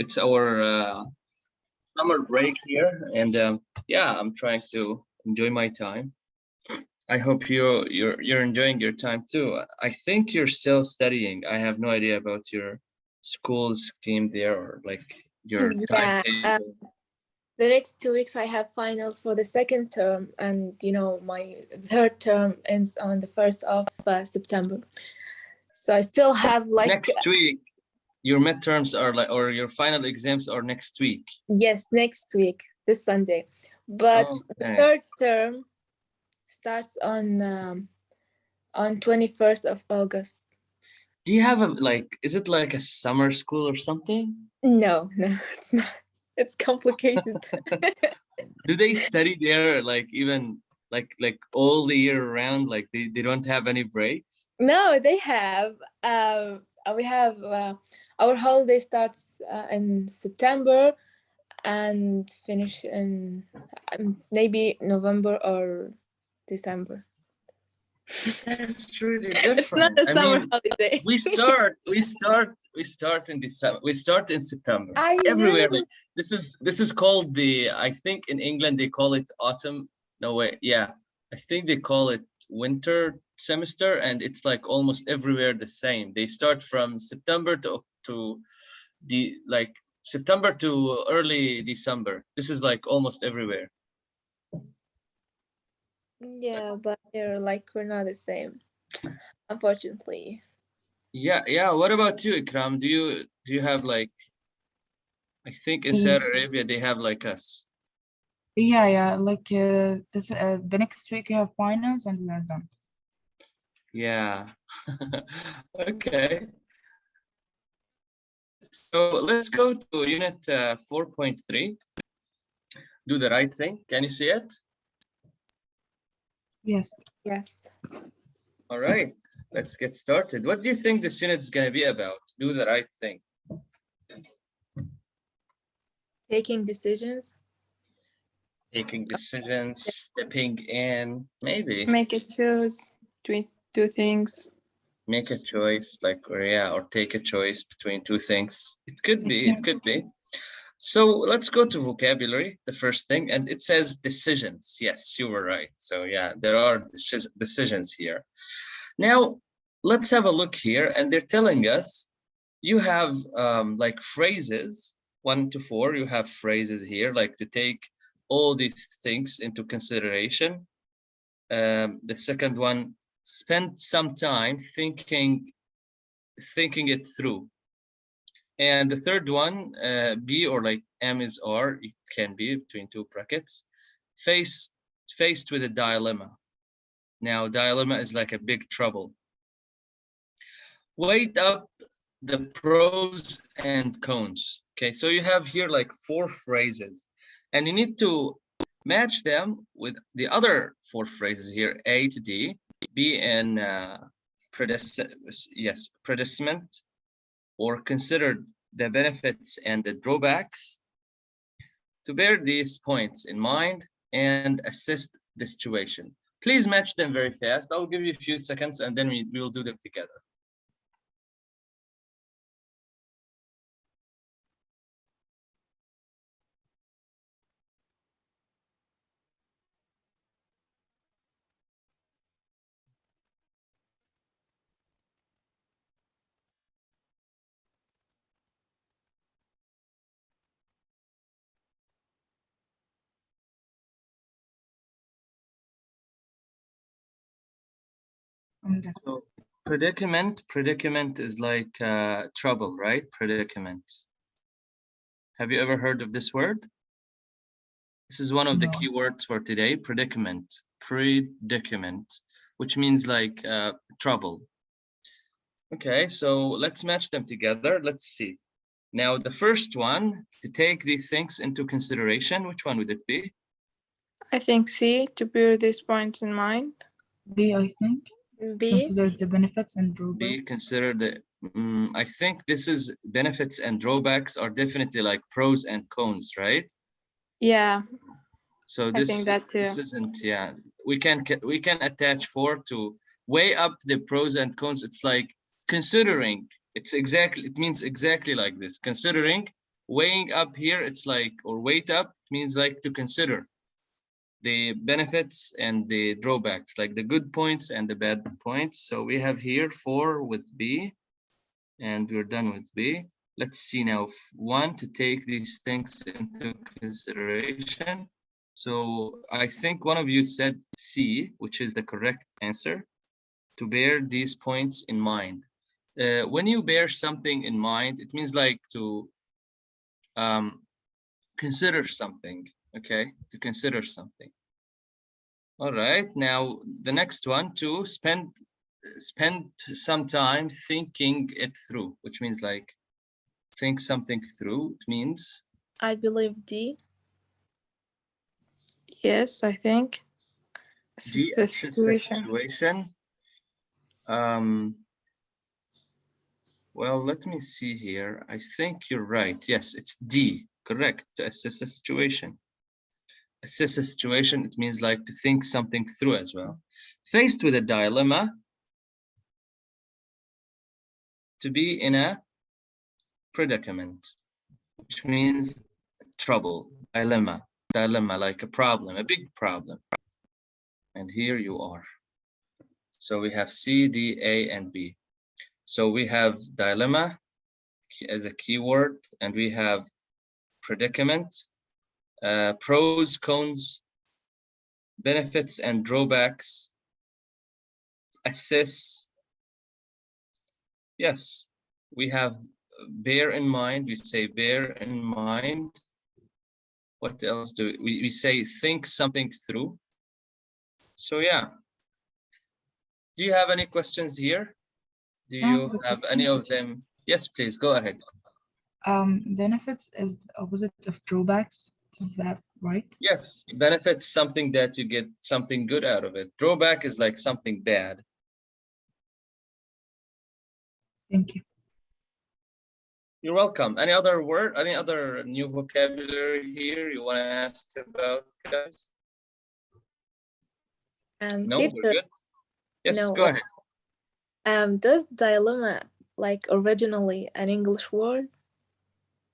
it's our summer break here, and yeah, I'm trying to enjoy my time. I hope you're enjoying your time too. I think you're still studying. I have no idea about your school scheme there, or like your Yeah, timetable. the next 2 weeks I have finals for the second term, and my third term ends on the 1st of September. So I still have like Next week, your midterms are like, or your final exams are next week. yes, next week, this Sunday. But the Okay. third term starts on 21st of August. Do you have a is it like a summer school or something? No, it's not. It's complicated. Do they study there like even like all the year round? Like they don't have any breaks? No, they have. We have our holiday starts in September and finish in maybe November or December. That's really different. It's not a summer holiday. we start in December. We start in September. Everywhere. Like, this is called the, I think in England they call it autumn. No way. Yeah, I think they call it winter semester, and it's like almost everywhere the same. They start from September to the like September to early December. This is like almost everywhere. Yeah, but we're not the same, unfortunately. Yeah. What about you, Ikram? Do you have like, I think in Saudi Arabia they have like us. Yeah. Like this, the next week we have finals and we are done. Yeah. Okay. So let's go to unit 4.3. Do the right thing. Can you see it? Yes. Yes. All right. Let's get started. What do you think this unit is going to be about? Do the right thing. Taking decisions. Taking decisions, stepping in, maybe. Make a choice between two things. Make a choice, like, or take a choice between two things. It could be. So let's go to vocabulary, the first thing, and it says decisions. Yes, you were right. So yeah, there are decisions here. Now, let's have a look here, and they're telling us you have like phrases, 1 to 4, you have phrases here, like to take all these things into consideration. The second one, spend some time thinking it through. And the third one, be or like am is are, it can be between two brackets, faced with a dilemma. Now, dilemma is like a big trouble. Weigh up the pros and cons. Okay, so you have here like 4 phrases, and you need to match them with the other 4 phrases here, A to D, B in predicament, or considered the benefits and the drawbacks, to bear these points in mind and assess the situation. Please match them very fast. I'll give you a few seconds and then we will do them together. So predicament is like trouble, right? Predicament. Have you ever heard of this word? This is one of the key words for today, predicament, which means like trouble. Okay, so let's match them together. Let's see. Now, the first one, to take these things into consideration, which one would it be? I think C, to bear these points in mind. B, I think. B. Consider the benefits and drawbacks. B, consider the, I think this is benefits and drawbacks are definitely like pros and cons, right? Yeah. So this, I think that too. This isn't, yeah. We can attach 4 to weigh up the pros and cons. It's like considering. It means exactly like this. Considering Weighing up here, it's like, or weight up, means like to consider the benefits and the drawbacks, like the good points and the bad points. So we have here 4 with B, and we're done with B. Let's see now, 1, to take these things into consideration. So I think one of you said C, which is the correct answer, to bear these points in mind. When you bear something in mind, it means like to consider something, okay? To consider something. All right, now the next one, to spend some time thinking it through, which means like think something through. It means, I believe D. Yes, I think. D, The assess the situation. situation. Well, let me see here. I think you're right. Yes, it's D, correct, to assess the situation. Assess a situation, it means like to think something through as well. Faced with a dilemma, to be in a predicament, which means trouble, dilemma, like a problem, a big problem. And here you are. So we have C, D, A, and B. So we have dilemma as a keyword, and we have predicament, pros, cons, benefits and drawbacks, assess. Yes, we have bear in mind. We say bear in mind. What else do we say? Think something through. So yeah. Do you have any questions here? Do you have any of them? Yes, please go ahead. Benefits is the opposite of drawbacks. Is that right? Yes, benefits, something that you get something good out of it. Drawback is like something bad. Thank you. You're welcome. Any other word, any other new vocabulary here you want to ask about, guys? No, Teacher, we're good. Yes, no, go ahead. Does dilemma like originally an English word?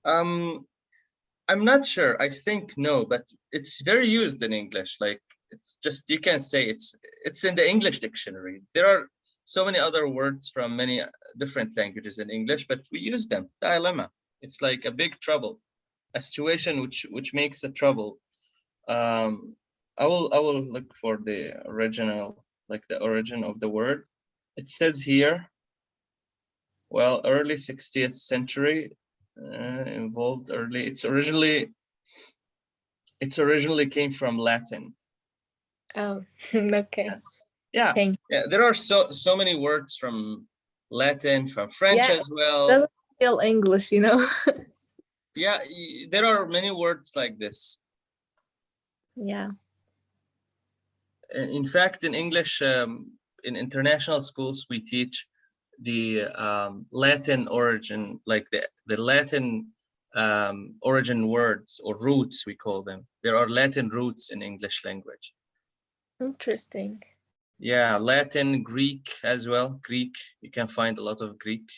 I'm not sure. I think no, but it's very used in English. Like it's just, you can say it's in the English dictionary. There are so many other words from many different languages in English, but we use them. Dilemma. It's like a big trouble, a situation which makes a trouble. I will look for the original, like the origin of the word. It says here, well, early 60th century, involved early. It's originally came from Latin. Oh, okay. Yes. Yeah. Thank Yeah. There are so many words from Latin, from French Yeah, as well. doesn't feel English, you know? Yeah, there are many words like this. Yeah. In fact, in English, in international schools, we teach the Latin origin, like the Latin origin words or roots, we call them. There are Latin roots in English language. Interesting. Yeah, Latin, Greek as well. Greek, you can find a lot of Greek.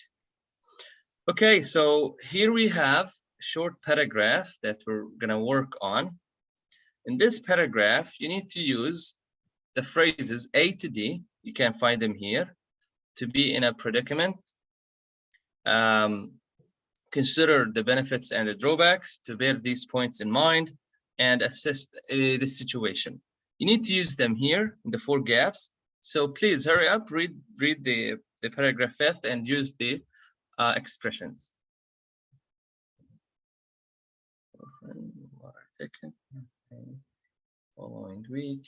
Okay, so here we have a short paragraph that we're gonna work on. In this paragraph, you need to use the phrases A to D, you can find them here, to be in a predicament, consider the benefits and the drawbacks, to bear these points in mind, and assess the situation. You need to use them here in the 4 gaps. So please hurry up, read the paragraph fast and use the expressions. Following week.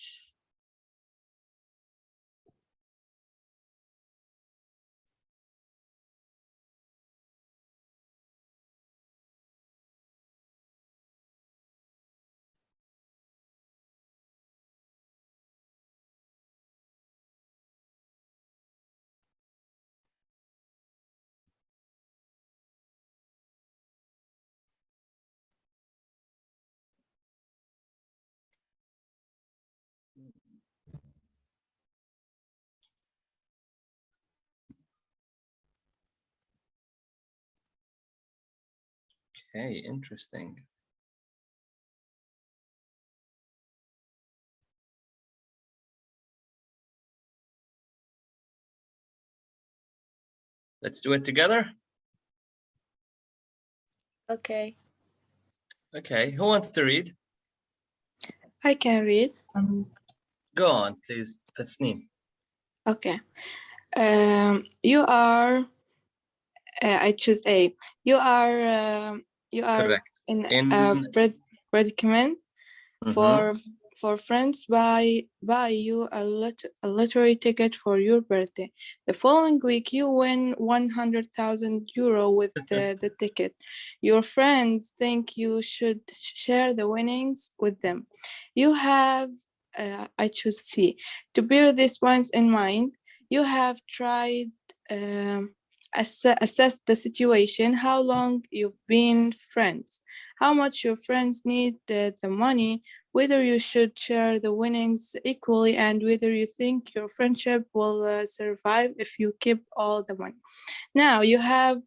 Okay, interesting. Let's do it together. Okay. Okay, who wants to read? I can read. Go on, please, Tasneem. Okay. You are. I choose A. You are Correct. in In a predicament. Mhm. For friends buy you a lottery ticket for your birthday. The following week you win 100,000 euro with the ticket. Your friends think you should share the winnings with them. You have I choose C. To bear these points in mind, you have tried assess the situation, how long you've been friends, how much your friends need the money, whether you should share the winnings equally, and whether you think your friendship will survive if you keep all the money. Now you have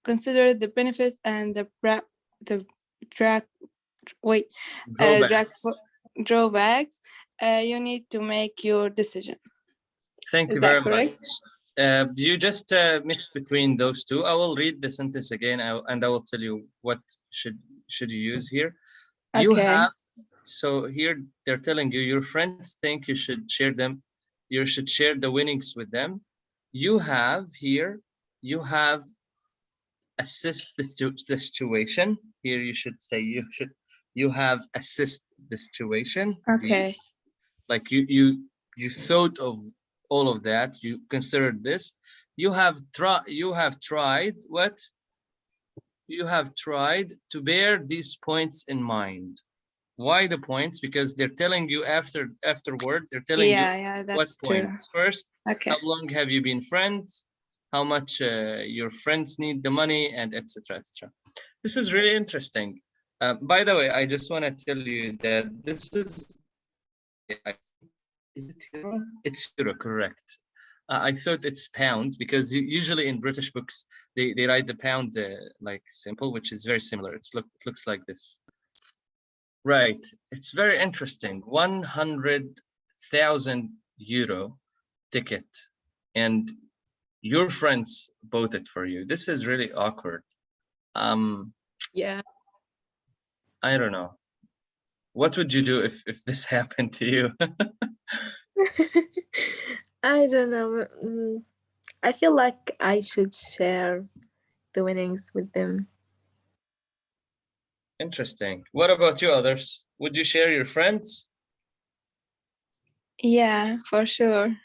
considered the benefits and the drag wait Drawbacks. drawbacks. You need to make your decision. Thank you Is that very correct? much. You just mixed between those two. I will read the sentence again, and I will tell you what should you use here. You Okay. have, so here they're telling you your friends think you should share them, you should share the winnings with them. You have here, you have assist the situation. Here you should say you have assist the situation. Okay. Like you thought of all of that, you considered this. You have tried what? You have tried to bear these points in mind. Why the points? Because they're telling you afterward, they're telling you Yeah, what that's true. points. First, Okay. how long have you been friends? How much your friends need the money, and etc. etc. This is really interesting. By the way, I just want to tell you that this is it euro? It's euro, correct. I thought it's pound because usually in British books they write the pound like simple, which is very similar. It looks like this. Right. It's very interesting. 100,000 euro ticket, and your friends bought it for you. This is really awkward. Yeah. I don't know. What would you do if this happened to you? I don't know. I feel like I should share the winnings with them. Interesting. What about you, others? Would you share your friends? Yeah, for sure.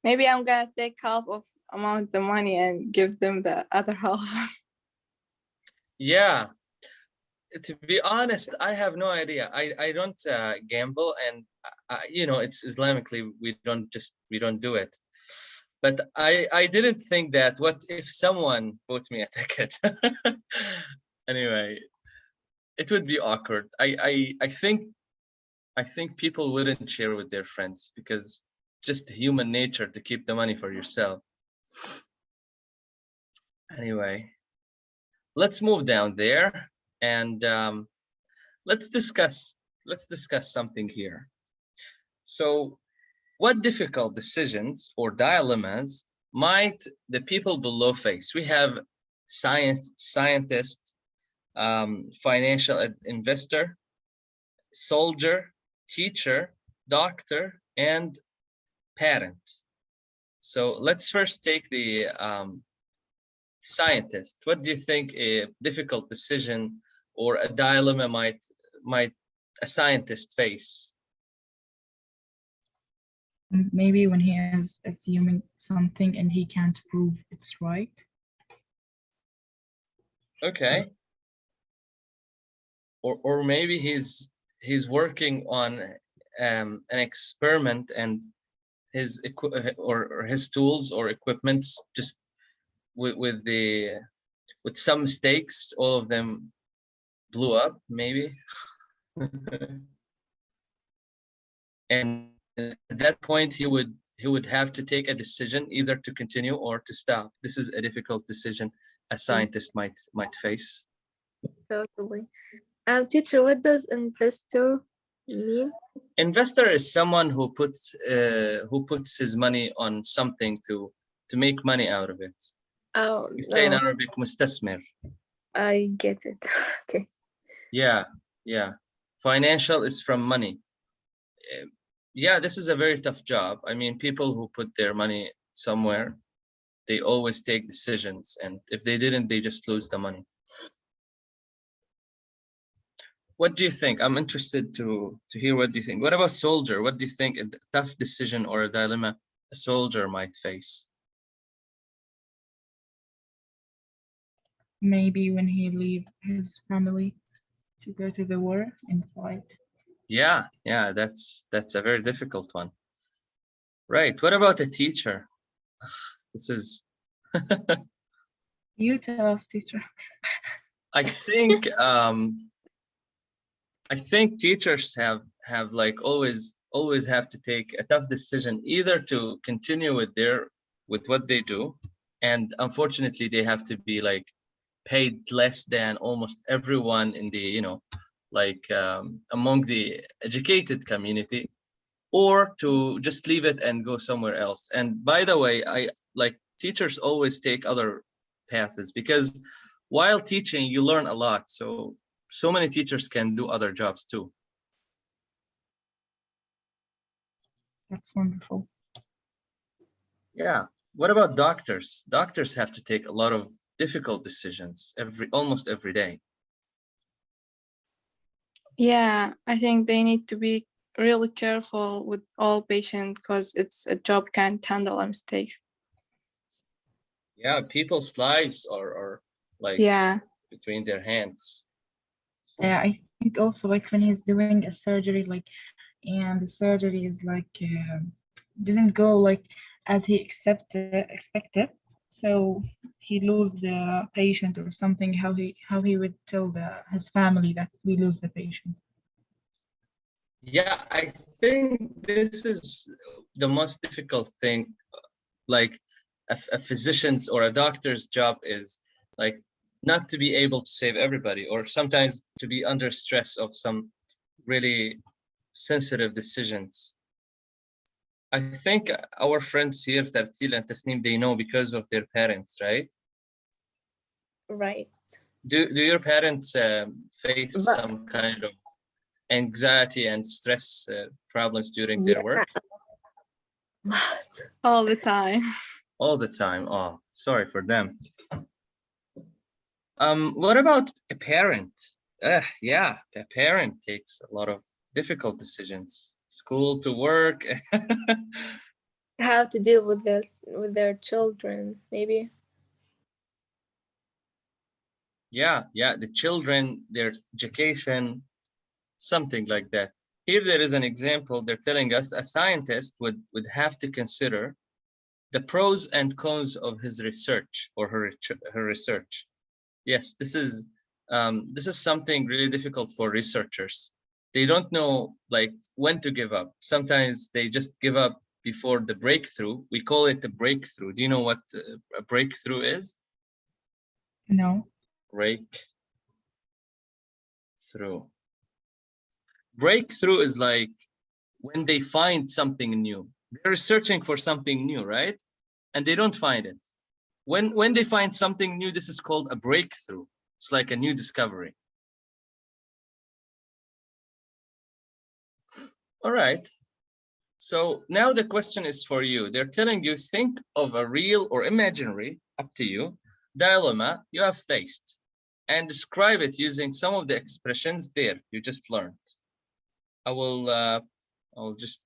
Maybe I'm gonna take half of amount the money and give them the other half. Yeah. To be honest, I have no idea. I don't gamble, and you know, it's Islamically we don't do it. But I didn't think that. What if someone bought me a ticket? Anyway, it would be awkward. I think people wouldn't share with their friends because just human nature to keep the money for yourself. Anyway, let's move down there and let's discuss something here. So, what difficult decisions or dilemmas might the people below face? We have scientist, financial investor, soldier, teacher, doctor, and parent. So let's first take the scientist. What do you think a difficult decision or a dilemma might a scientist face? Maybe when he is assuming something and he can't prove it's right. Okay. Or maybe he's working on an experiment and his or his tools or equipments just with some mistakes, all of them blew up maybe. And at that point he would have to take a decision either to continue or to stop. This is a difficult decision. a scientist might face. Totally. Teacher, what does investor mean? Investor is someone who puts his money on something to make money out of it. Oh, You say in no, Arabic مستثمر. I get it. Okay. Yeah. Financial is from money. Yeah, this is a very tough job. I mean, people who put their money somewhere, they always take decisions, and if they didn't, they just lose the money. What do you think? I'm interested to hear what do you think. What about soldier? What do you think a tough decision or a dilemma a soldier might face? Maybe when he leave his family to go to the war and fight. Yeah, that's a very difficult one. Right. What about a teacher? This is You tell us, teacher. I think teachers have like always have to take a tough decision, either to continue with what they do, and unfortunately they have to be like paid less than almost everyone in the among the educated community, or to just leave it and go somewhere else. And by the way, I like teachers always take other paths, because while teaching you learn a lot, so many teachers can do other jobs too. That's wonderful. Yeah. What about doctors? Doctors have to take a lot of difficult decisions almost every day. Yeah, I think they need to be really careful with all patients because it's a job can't handle mistakes. Yeah, people's lives are like Yeah. between their hands. I think also like when he's doing a surgery, like, and the surgery is like didn't go like as he expected, so he lose the patient or something. How he would tell his family that we lose the patient. Yeah, I think this is the most difficult thing. Like a physician's or a doctor's job is like not to be able to save everybody, or sometimes to be under stress of some really sensitive decisions. I think our friends here, Tartil and Tasneem, they know because of their parents, right? Right. Do your parents face But some kind of anxiety and stress problems during their work? All the time. All the time. Oh, sorry for them. What about a parent? Yeah, a parent takes a lot of difficult decisions. School to work. How to deal with their children, maybe. Yeah, the children, their education, something like that. Here there is an example. They're telling us a scientist would have to consider the pros and cons of his research or her research. Yes, this is something really difficult for researchers. They don't know like when to give up. Sometimes they just give up before the breakthrough. We call it a breakthrough. Do you know what a breakthrough is? No. Breakthrough is like when they find something new. They're searching for something new, right? And they don't find it. When they find something new, this is called a breakthrough. It's like a new discovery. All right. So now the question is for you. They're telling you, think of a real or imaginary, up to you, dilemma you have faced, and describe it using some of the expressions there you just learned. I'll just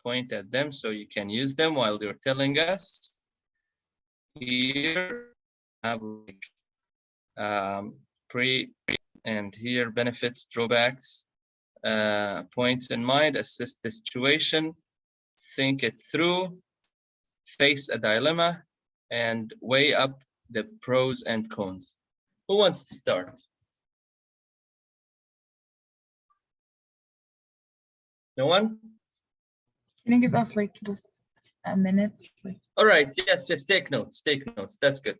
point at them so you can use them while you're telling us. Here have like pre and here benefits, drawbacks, points in mind, assess the situation, think it through, face a dilemma, and weigh up the pros and cons. Who wants to start? No one? Can you give us like just a minute? Like... All right, yes, take notes, that's good.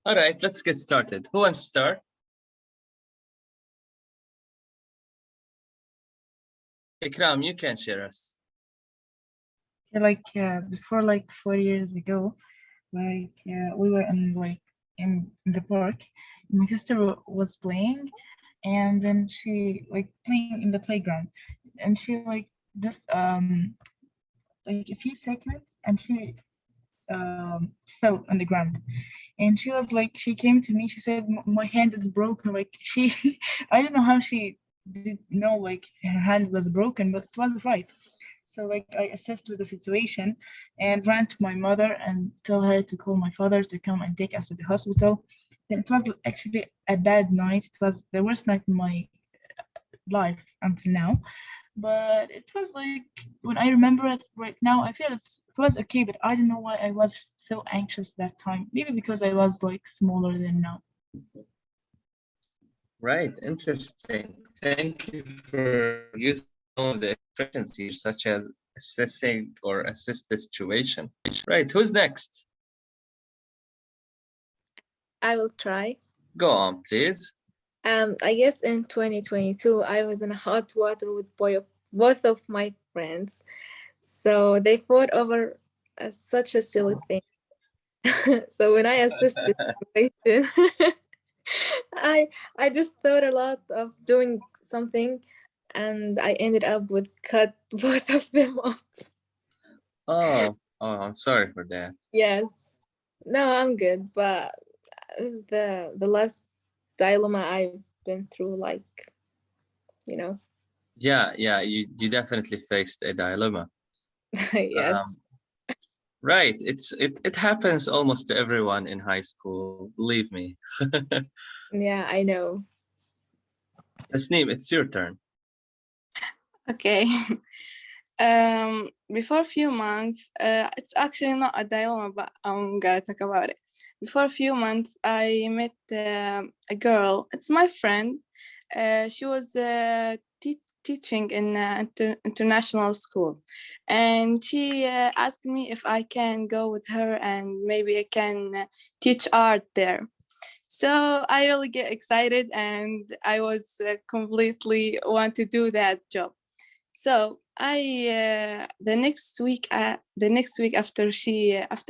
All right, let's get started. Who wants to start? Ikram, you can share us. Like before, like 4 years ago, like we were in the park. My sister was playing, and then she like playing in the playground, and she like just like a few seconds, and she fell on the ground. And she was like, she came to me, she said, My hand is broken. Like she, I don't know how she did know like her hand was broken, but it was right. So like I assessed with the situation and ran to my mother and tell her to call my father to come and take us to the hospital. Then it was actually a bad night. It was the worst night in my life until now. But it was like when I remember it right now, I feel it was okay, but I don't know why I was so anxious that time. Maybe because I was like smaller than now. Right, interesting. Thank you for using some of the expressions here, such as assessing or assess the situation. Right, who's next? I will try. Go on, please. I guess in 2022, I was in hot water with both of my friends. So they fought over such a silly thing. So when I assessed the situation, I just thought a lot of doing something, and I ended up with cut both of them off. Oh, I'm sorry for that. Yes. No, I'm good, but it's the last dilemma I've been through, like, you know. Yeah, you definitely faced a dilemma. Yes. Right, it happens almost to everyone in high school, believe me. Yeah, I know. Tasneem, it's your turn. Okay. Before a few months, it's actually not a dilemma, but I'm gonna talk about it. Before a few months, I met a girl. It's my friend. She was teaching in international school, and she asked me if I can go with her and maybe I can teach art there. So I really get excited, and I was completely want to do that job. So I the next week after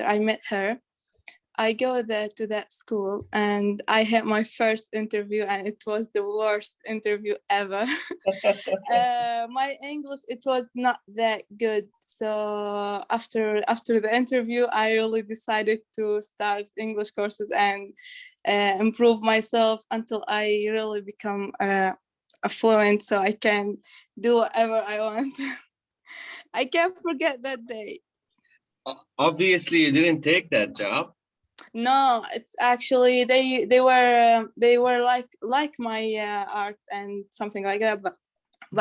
I met her, I go there to that school and I had my first interview and it was the worst interview ever. My English, it was not that good. So after the interview, I really decided to start English courses and improve myself until I really become fluent so I can do whatever I want. I can't forget that day. Obviously, you didn't take that job. No, it's actually they were like my art and something like that, but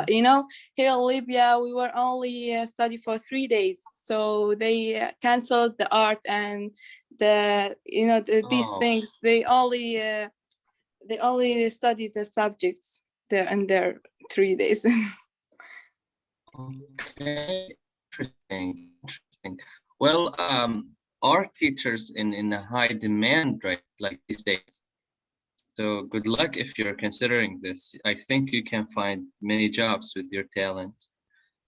you know, here in Libya we were only study for 3 days, so they canceled the art and these Oh, things. They only study the subjects there in their 3 days. okay. Interesting. Well, art teachers in a high demand, right, like these days. So good luck if you're considering this. I think you can find many jobs with your talent.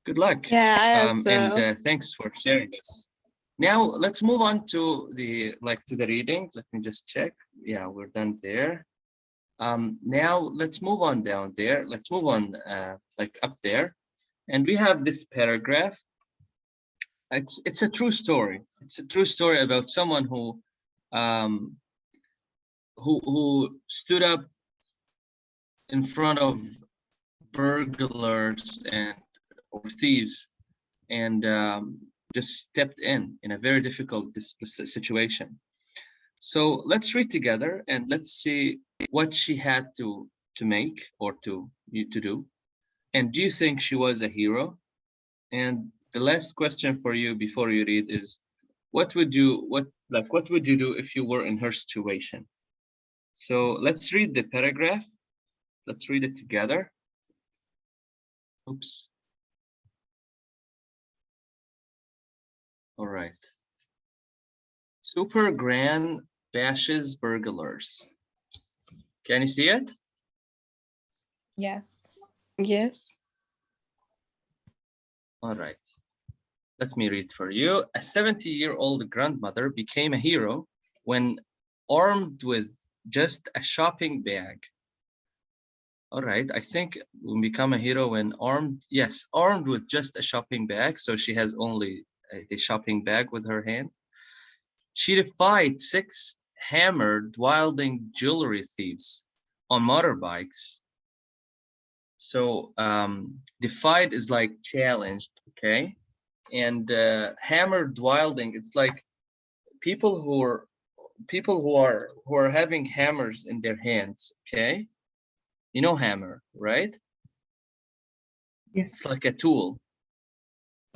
Good luck. Yeah, I hope And so. thanks for sharing this. Now let's move on to the reading. Let me just check. Yeah, we're done there. Now let's move on down there. Let's move on like up there. And we have this paragraph. It's a true story. It's a true story about someone um, who stood up in front of burglars and or thieves and just stepped in a very difficult this situation. So let's read together and let's see what she had to make or to do. And do you think she was a hero? And the last question for you before you read is, what would you do if you were in her situation? So let's read the paragraph. Let's read it together. Oops. All right. Super Gran bashes burglars. Can you see it? Yes. Yes. All right. Let me read for you. A 70-year-old grandmother became a hero when armed with just a shopping bag. All right, I think we become a hero when armed. Yes, armed with just a shopping bag. So she has only a shopping bag with her hand. She defied 6 hammered, wielding jewelry thieves on motorbikes. So defied is like challenged, okay? And hammered wielding, it's like people who are having hammers in their hands, okay? You know hammer, right? Yes. It's like a tool.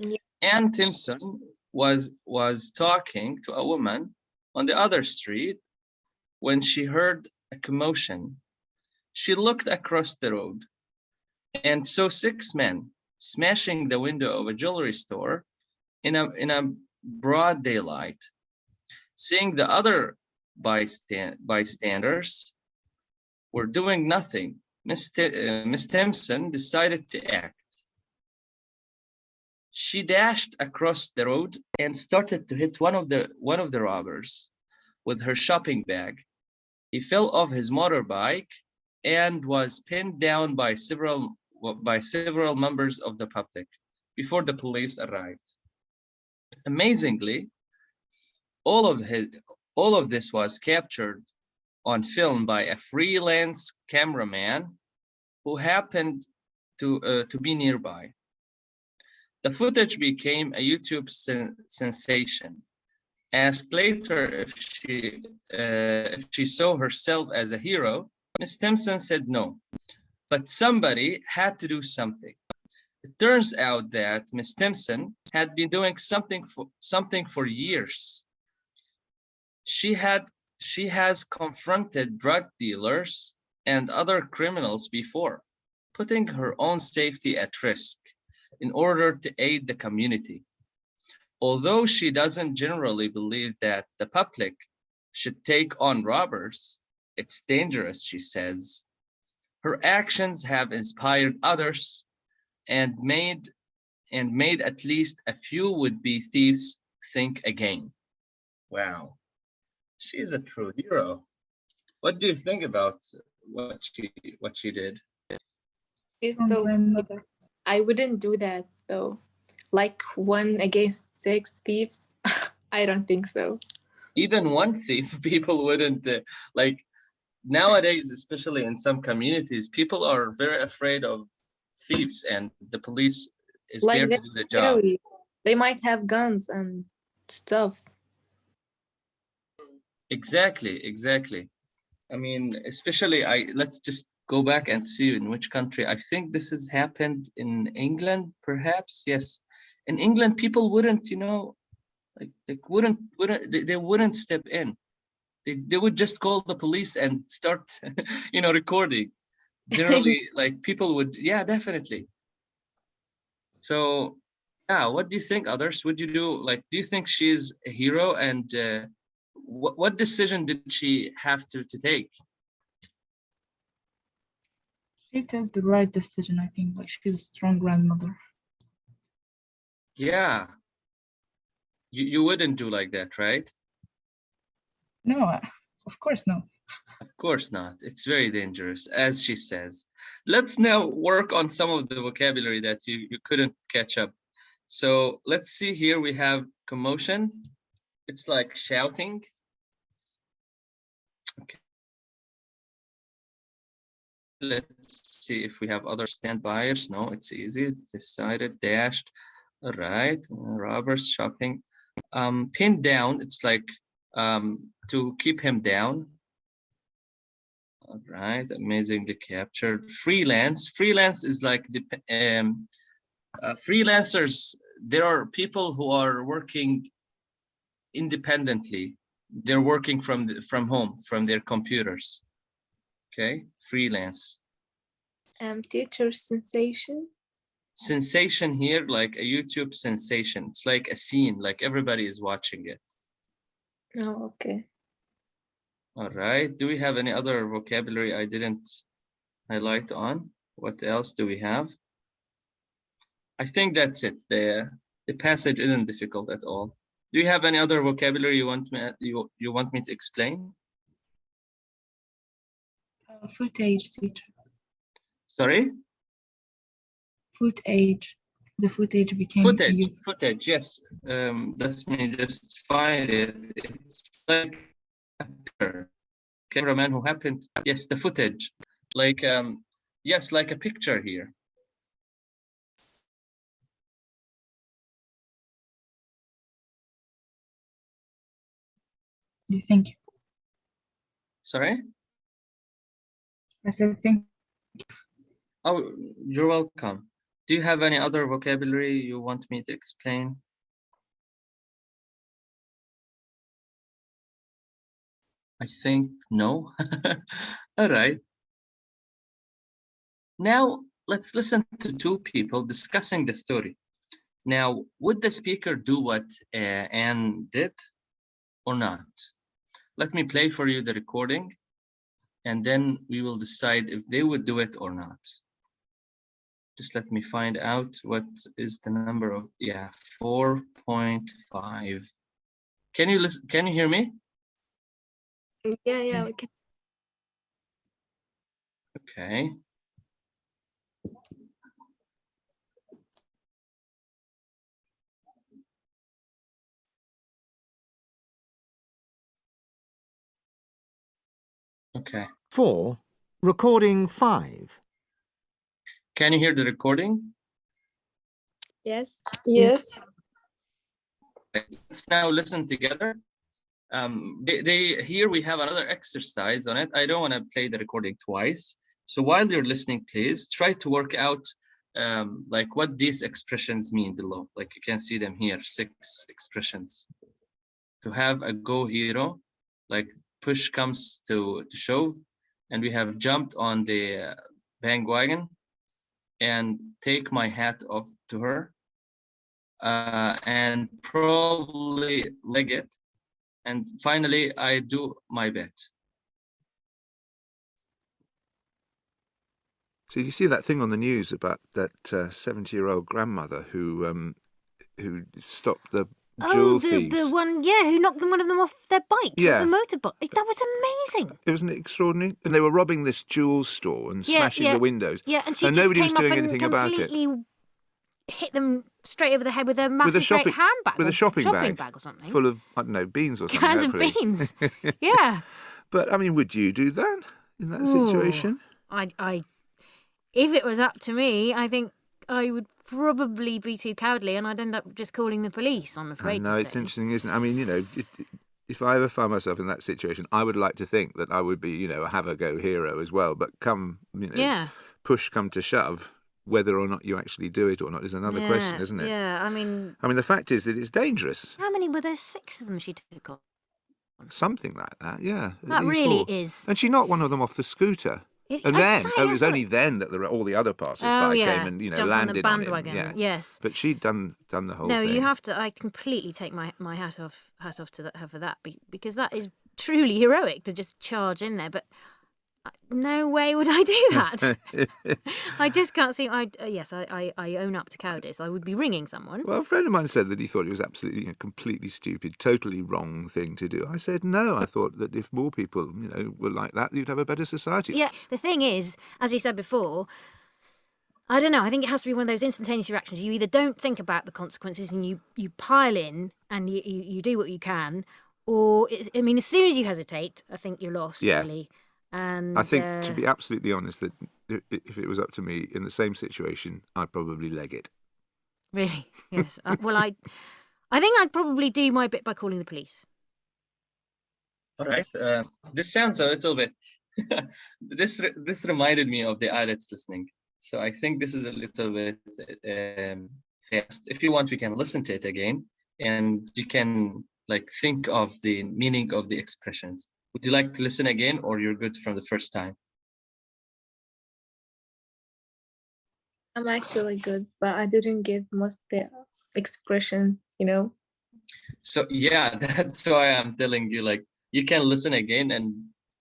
Yeah. Ann Timpson was talking to a woman on the other street when she heard a commotion. She looked across the road and saw 6 men smashing the window of a jewelry store in a broad daylight. Seeing the other bystanders were doing nothing, Miss Timpson decided to act. She dashed across the road and started to hit one of the robbers with her shopping bag. He fell off his motorbike and was pinned down by several members of the public before the police arrived. Amazingly, all of this was captured on film by a freelance cameraman who happened to be nearby. The footage became a YouTube sensation. Asked later if she saw herself as a hero, Miss Timpson said no, but somebody had to do something. It turns out that Miss Timpson had been doing something for years. She has confronted drug dealers and other criminals before, putting her own safety at risk in order to aid the community. Although she doesn't generally believe that the public should take on robbers, it's dangerous, she says. Her actions have inspired others and made at least a few would-be thieves think again. Wow, she's a true hero. What do you think about what she did? She's Oh, so grandmother. I wouldn't do that though. Like 1 against 6 thieves. I don't think so. Even one thief, people wouldn't like. Nowadays, especially in some communities, people are very afraid of thieves, and the police is Like there to they're do the job. scary. They might have guns and stuff. Exactly. I mean, especially let's just go back and see in which country. I think this has happened in England, perhaps. Yes, in England, people wouldn't, wouldn't they wouldn't step in. They would just call the police and start, recording. Generally, like people would, yeah, definitely. So, yeah, what do you think, others? Would you do, do you think she's a hero, and what decision did she have to take? She took the right decision, I think. Like, she's a strong grandmother. Yeah, you wouldn't do like that, right? No, of course no. Of course not. It's very dangerous, as she says. Let's now work on some of the vocabulary that you couldn't catch up. So let's see here. We have commotion. It's like shouting. Okay. Let's see if we have other standbyers. No, it's easy. It's decided, dashed. All right. Robbers, shopping. Pinned down. It's like to keep him down. All right, amazingly captured. Freelance is like the freelancers. There are people who are working independently. They're working from home, from their computers. Okay, freelance. Teacher sensation. Sensation here, like a YouTube sensation. It's like a scene, like everybody is watching it. Oh, okay. All right. Do we have any other vocabulary I didn't highlight on? What else do we have? I think that's it. The passage isn't difficult at all. Do you have any other vocabulary you want me to explain? Footage, teacher. Sorry? Footage. The footage became Footage, yes. Let me just find it. It's like a cameraman who happened. Yes, the footage. Like yes, like a picture here. Yeah, thank you. Sorry? I said thank you. Oh, you're welcome. Do you have any other vocabulary you want me to explain? I think no. All right. Now let's listen to two people discussing the story. Now, would the speaker do what Anne did or not? Let me play for you the recording, and then we will decide if they would do it or not. Just let me find out what is the number of, yeah, 4.5. Can you listen? Can you hear me? Yeah, we can. Okay. Okay. 4. Recording 5. Can you hear the recording? Yes. Yes. Let's now listen together. Here we have another exercise on it. I don't want to play the recording twice. So while you're listening, please try to work out like what these expressions mean below. Like you can see them here, 6 expressions. To have a go hero, like push comes to shove, and we have jumped on the bandwagon, and take my hat off to her, and probably leg it, and finally I do my bet. So you see that thing on the news about that 70-year-old grandmother who stopped the jewel thieves? The one, yeah, who knocked one of them off their bike, Yeah. off a motorbike. That was amazing. It wasn't extraordinary? And they were robbing this jewel store and smashing the windows. Yeah, and she and just nobody came was up doing and anything about it. completely hit them straight over the head with a massive great handbag. With a shopping bag or something. full of, I don't know, beans or something. Cans of hopefully. beans. Yeah. But, I mean, would you do that in that situation? If it was up to me, I think I would probably be too cowardly and I'd end up just calling the police, I'm afraid to say. It's interesting, isn't it? I mean, you know, if I ever found myself in that situation, I would like to think that I would be, you know, a have-a-go hero as well. But push come to shove, whether or not you actually do it or not is another question, isn't it? Yeah, I mean, the fact is that it's dangerous. How many were there? 6 of them she took on? Something like that, yeah. That really is. And she knocked one of them off the scooter. It was only then that all the other passers-by came and, you know, landed on him. Yeah. Yes. But she'd done the whole thing. No, you have to. I completely take my hat off to her for that, because that is truly heroic to just charge in there. But no way would I do that. I just can't see. I own up to cowardice. I would be ringing someone. Well, a friend of mine said that he thought it was absolutely a completely stupid, totally wrong thing to do. I said no. I thought that if more people, you know, were like that, you'd have a better society. Yeah. The thing is, as you said before, I don't know. I think it has to be one of those instantaneous reactions. You either don't think about the consequences and you pile in and you do what you can, or as soon as you hesitate, I think you're lost. Yeah. Really. And I think, to be absolutely honest, that if it was up to me in the same situation, I'd probably leg it. Really? Yes. Well, I think I'd probably do my bit by calling the police. All right. This sounds a little bit. This reminded me of the IELTS listening. So I think this is a little bit fast. If you want, we can listen to it again, and you can think of the meaning of the expressions. Would you like to listen again, or you're good from the first time? I'm actually good, but I didn't get most of the expression, you know. So yeah, that's why I'm telling you, you can listen again and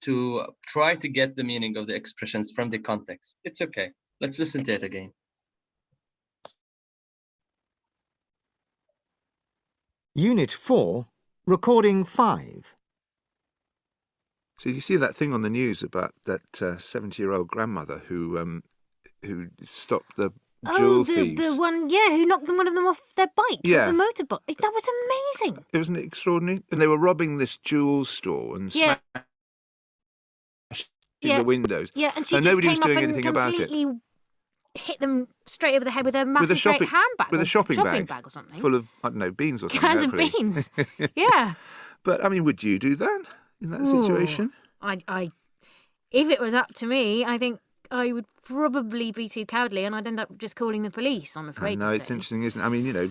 to try to get the meaning of the expressions from the context. It's okay. Let's listen to it again. Unit 4, Recording 5. So you see that thing on the news about that 70-year-old grandmother who stopped the jewel thieves? The one, yeah, who knocked one of them off their bike, Yeah. off the motorbike. That was amazing. It wasn't extraordinary? And they were robbing this jewel store and smashing the windows. Yeah, and she And just nobody was came doing up and anything about it. completely hit them straight over the head with a massive great handbag. With a shopping bag or something. full of, I don't know, beans or something. Cans of hopefully. beans. Yeah. But, I mean, would you do that in that situation? If it was up to me, I think I would probably be too cowardly and I'd end up just calling the police, I'm afraid to say. It's interesting, isn't it? I mean, you know,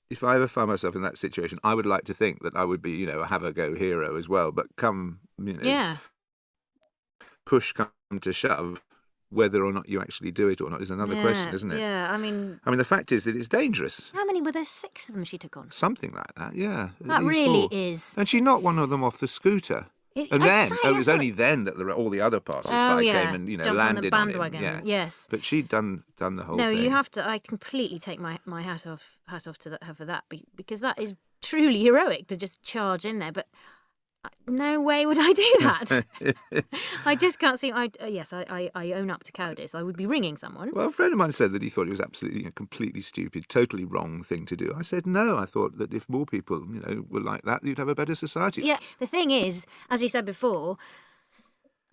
if I ever found myself in that situation, I would like to think that I would be, you know, a have-a-go hero as well. But come, you know, push come to shove, whether or not you actually do it or not is another question, isn't it? Yeah, I mean, the fact is that it's dangerous. How many were there? 6 of them she took on? Something like that, yeah. That really is. And she knocked one of them off the scooter. It was only then that all the other passers-by came and, you know, landed on him. Yes. But she'd done the whole thing. No, you have to. I completely take my hat off to her for that, because that is truly heroic to just charge in there. But no way would I do that. I just can't see. Yes, I own up to cowardice. I would be ringing someone. Well, a friend of mine said that he thought it was absolutely, completely stupid, totally wrong thing to do. I said no. I thought that if more people, you know, were like that, you'd have a better society. Yeah. The thing is, as you said before,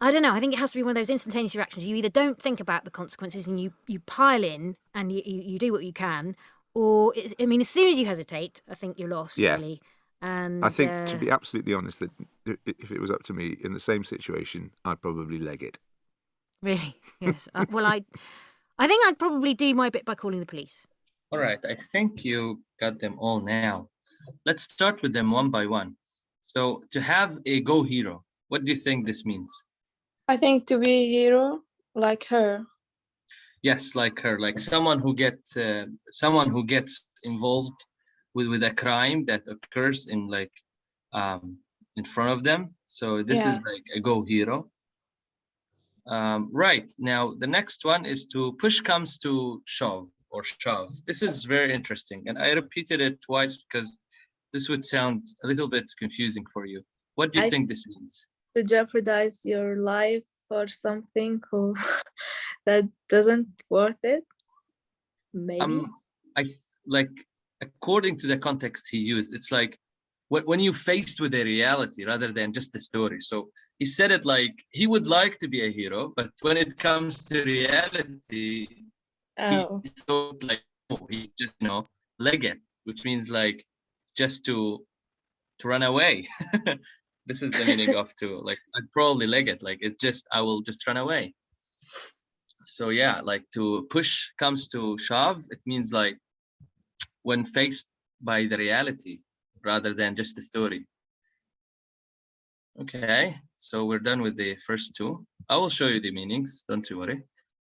I don't know. I think it has to be one of those instantaneous reactions. You either don't think about the consequences and you pile in and you do what you can, or as soon as you hesitate, I think you're lost. Yeah. Really. And I think, to be absolutely honest, that if it was up to me in the same situation, I'd probably leg it. Really? Yes. Well, I think I'd probably do my bit by calling the police. All right. I think you got them all now. Let's start with them one by one. So, to have a go hero, what do you think this means? I think to be a hero, like her. Yes, like her, like someone who gets involved with a crime that occurs in in front of them. So this is like a go hero. Right, now the next one is to push comes to shove or shove. This is very interesting, and I repeated it twice because this would sound a little bit confusing for you. What do you think this means? To jeopardize your life for something that doesn't worth it, maybe. According to the context he used, it's like when you're faced with a reality rather than just the story. So he said it like he would like to be a hero, but when it comes to reality, he thought like, he just, leg it, which means like just to run away. This is the meaning of I'd probably leg it. Like it's just, I will just run away. So yeah, like to push comes to shove, it means like when faced by the reality rather than just the story. Okay, so we're done with the first two. I will show you the meanings, don't you worry.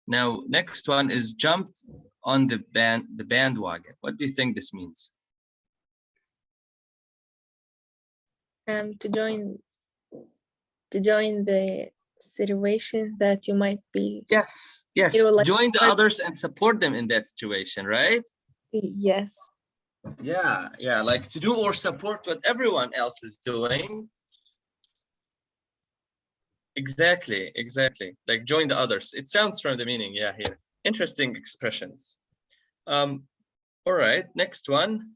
Now, next one is jumped on the bandwagon. What do you think this means? To join the situation that you might be. Yes, join the others and support them in that situation, right? Yes. Yeah, like to do or support what everyone else is doing. Exactly. Like join the others. It sounds from the meaning, here. Interesting expressions. All right, next one.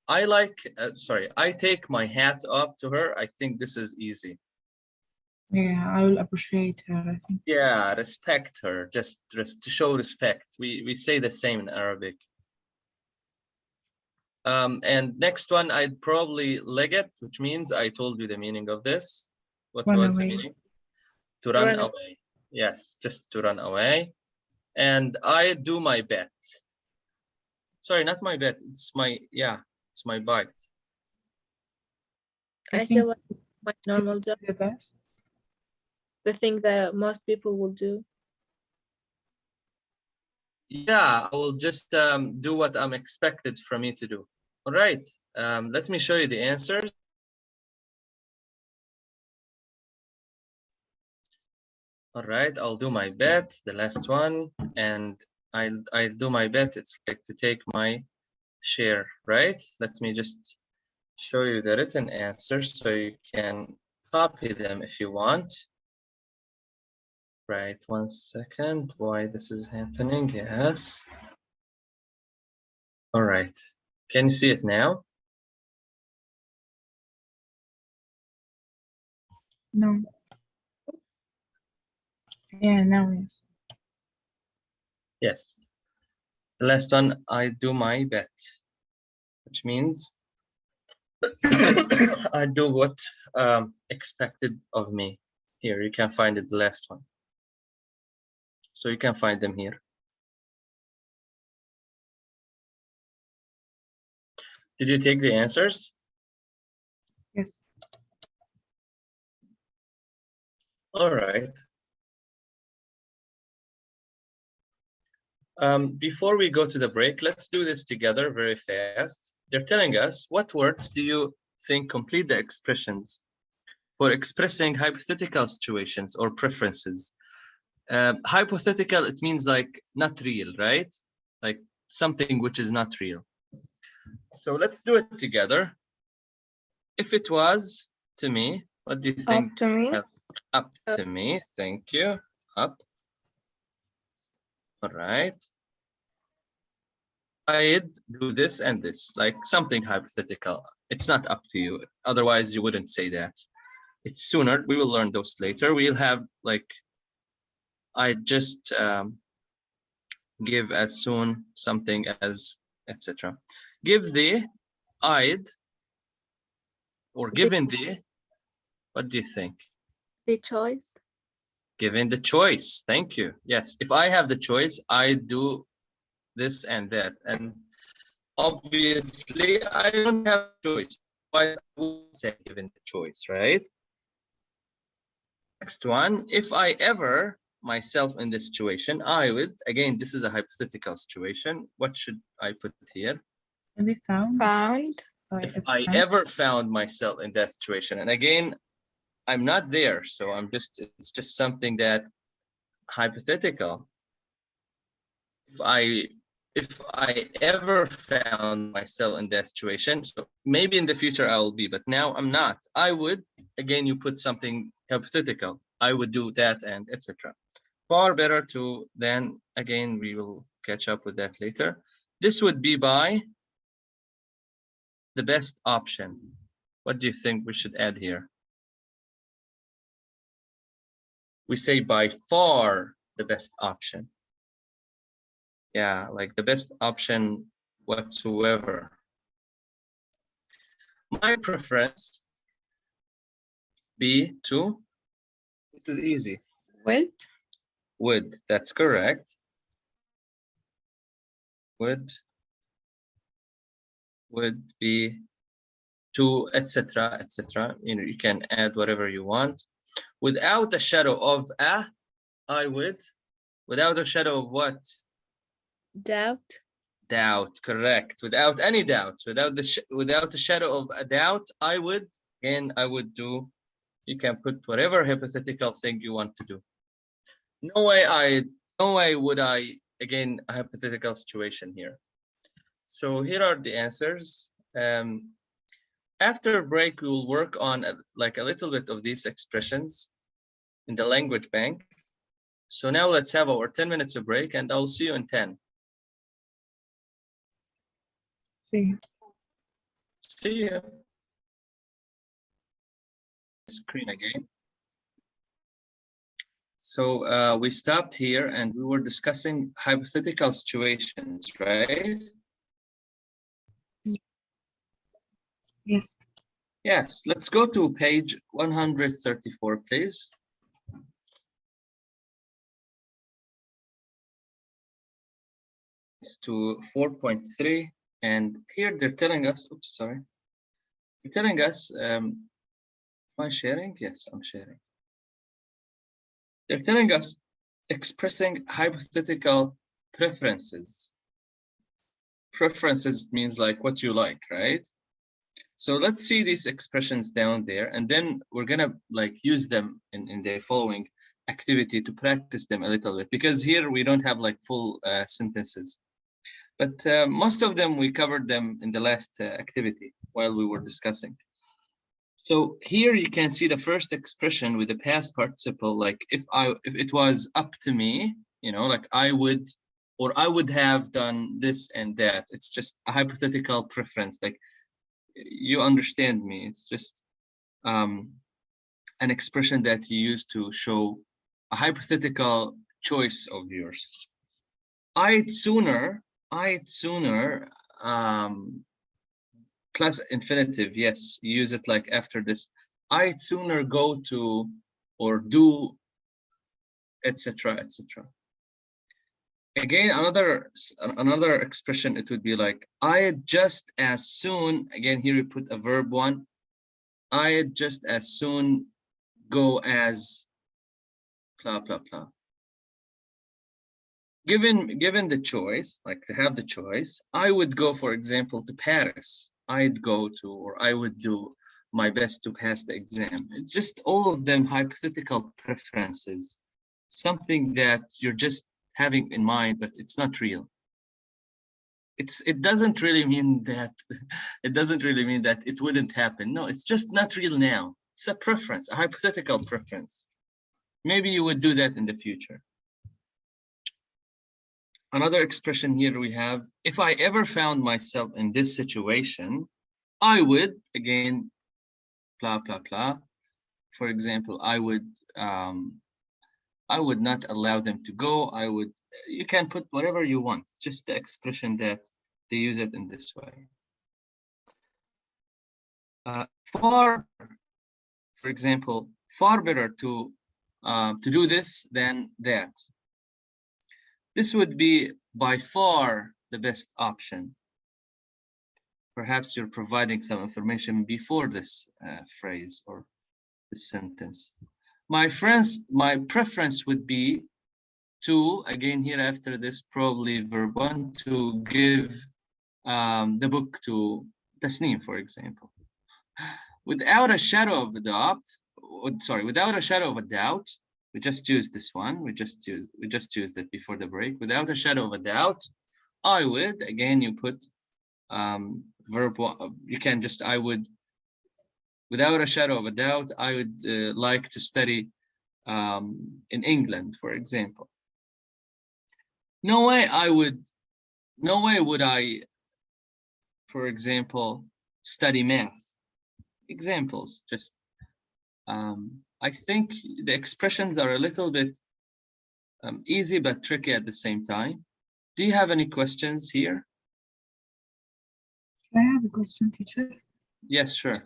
I take my hat off to her. I think this is easy. Yeah, I will appreciate her, I think. Yeah, respect her, just to show respect. We say the same in Arabic. And next one, I'd probably leg it, which means I told you the meaning of this. What was the meaning? To run away. Yes, just to run away. And I do my bet. Sorry, not my bet. It's my bite. I feel like my normal job, the best. The thing that most people will do. Yeah, I will just do what I'm expected from me to do. All right, let me show you the answers. All right, I'll do my bet, the last one, and I'll do my bet. It's like to take my share, right? Let me just show you the written answers so you can copy them if you want. Right, 1 second, why this is happening, yes. All right, can you see it now? No. Yeah, now yes. Yes. The last one, I do my bet, which means I do what expected of me. Here, you can find it, the last one. So you can find them here. Did you take the answers? Yes. All right. Before we go to the break, let's do this together very fast. They're telling us, what words do you think complete the expressions for expressing hypothetical situations or preferences? Hypothetical, it means like not real, right? Like something which is not real. So let's do it together. If it was to me, what do you think? Up to me. Up to me, thank you. Up. All right. I'd do this and this, like something hypothetical. It's not up to you. Otherwise, you wouldn't say that. It's sooner. We will learn those later. We'll have like, I just give as soon something as, etc. Give the, I'd, or given the, what do you think? The choice. Given the choice. Thank you. Yes, if I have the choice, I do this and that. And obviously, I don't have a choice. But I would say given the choice, right? Next one, if I ever myself in this situation, I would, again, this is a hypothetical situation. What should I put here? Maybe found. Found. If I ever found myself in that situation, and again, I'm not there, so it's just something that hypothetical. If I ever found myself in that situation, so maybe in the future I will be, but now I'm not. I would, again, you put something hypothetical. I would do that and etc. Far better to then, again, we will catch up with that later. This would be by the best option. What do you think we should add here? We say by far the best option. Yeah, like the best option whatsoever. My preference be to, it is easy. Would. Would, that's correct. Would be to, etc., etc. You know, you can add whatever you want. Without a shadow of a, I would. Without a shadow of what? Doubt. Doubt, correct. Without any doubts, without the shadow of a doubt, I would. Again, I would do. You can put whatever hypothetical thing you want to do. No way would I, again, a hypothetical situation here. So here are the answers. After break, we will work on like a little bit of these expressions in the language bank. So now let's have our 10 minutes of break, and I'll see you in 10. See you. See you. Screen again. So we stopped here and we were discussing hypothetical situations, right? Yes. Yes, let's go to page 134, please. It's to 4.3, and here they're telling us, oops, sorry. They're telling us, am I sharing? Yes, I'm sharing. They're telling us expressing hypothetical preferences. Preferences means like what you like, right? So let's see these expressions down there, and then we're gonna like use them in the following activity to practice them a little bit, because here we don't have like full sentences, but most of them we covered them in the last activity while we were discussing. So here you can see the first expression with the past participle, like if it was up to me, you know, like I would, or I would have done this and that. It's just a hypothetical preference, like you understand me. It's just an expression that you use to show a hypothetical choice of yours. I'd sooner, plus infinitive, yes, you use it like after this. I'd sooner go to or do, etc., etc. Again, another expression, it would be like I'd just as soon, again here we put a verb one, I'd just as soon go as blah blah blah. Given the choice, like to have the choice, I would go, for example, to Paris. I'd go to, or I would do my best to pass the exam. It's just all of them hypothetical preferences, something that you're just having in mind, but it's not real. It doesn't really mean that it wouldn't happen. No, it's just not real now. It's a preference, a hypothetical preference. Maybe you would do that in the future. Another expression here we have, if I ever found myself in this situation, I would, again, blah, blah, blah. For example, I would not allow them to go. You can put whatever you want, just the expression that they use it in this way. For example, far better to do this than that. This would be by far the best option. Perhaps you're providing some information before this phrase or this sentence. My preference would be to, again here after this, probably verb one, to give the book to Tasneem, for example. Without a shadow of a doubt, we just used this one. We just used it before the break. Without a shadow of a doubt, I would, again, you put verb one, you can just, I would, without a shadow of a doubt, I would like to study in England, for example. No way would I, for example, study math. Examples, just I think the expressions are a little bit easy but tricky at the same time. Do you have any questions here? I have a question, teacher. Yes, sure.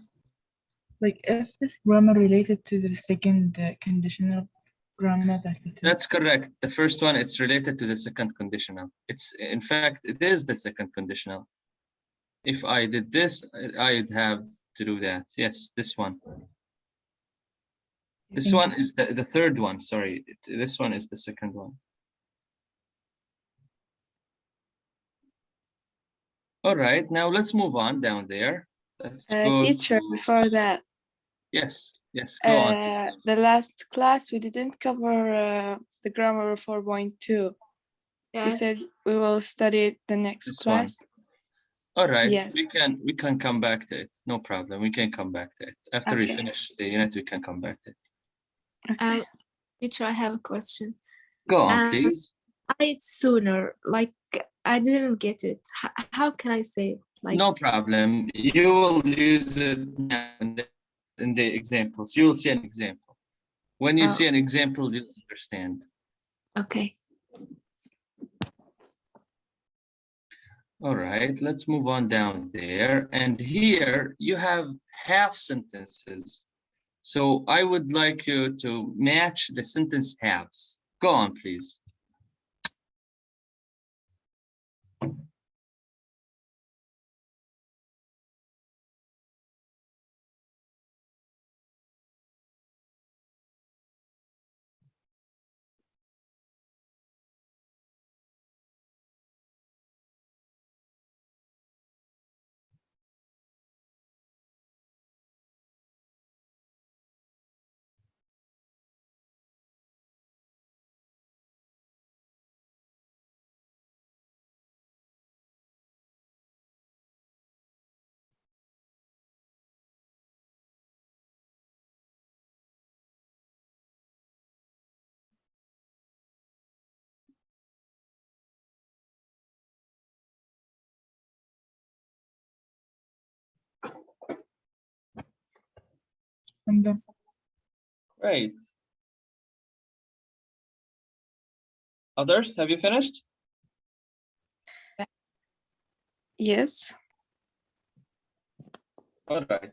Like, is this grammar related to the second conditional grammar that we took? That's correct. The first one, it's related to the second conditional. In fact, it is the second conditional. If I did this, I'd have to do that. Yes, this one. This one is the third one, sorry. This one is the second one. All right, now let's move on down there. Let's go teacher, before that. Yes, go on. The last class, we didn't cover the grammar 4.2. Yeah. We said we will study it the next This class. one. All right, Yes. we can come back to it. No problem. We can come back to it. After we Okay. finish the unit, we can come back to it. Okay. Teacher, I have a question. Go on, please. I'd sooner, like, I didn't get it. How can I say it? Like, No problem. You will use it now in the examples. You will see an example. When you see an example, you'll understand. Okay. All right, let's move on down there. And here you have half sentences. So I would like you to match the sentence halves. Go on, please. I'm done. Great. Others, have you finished? Yes. All right.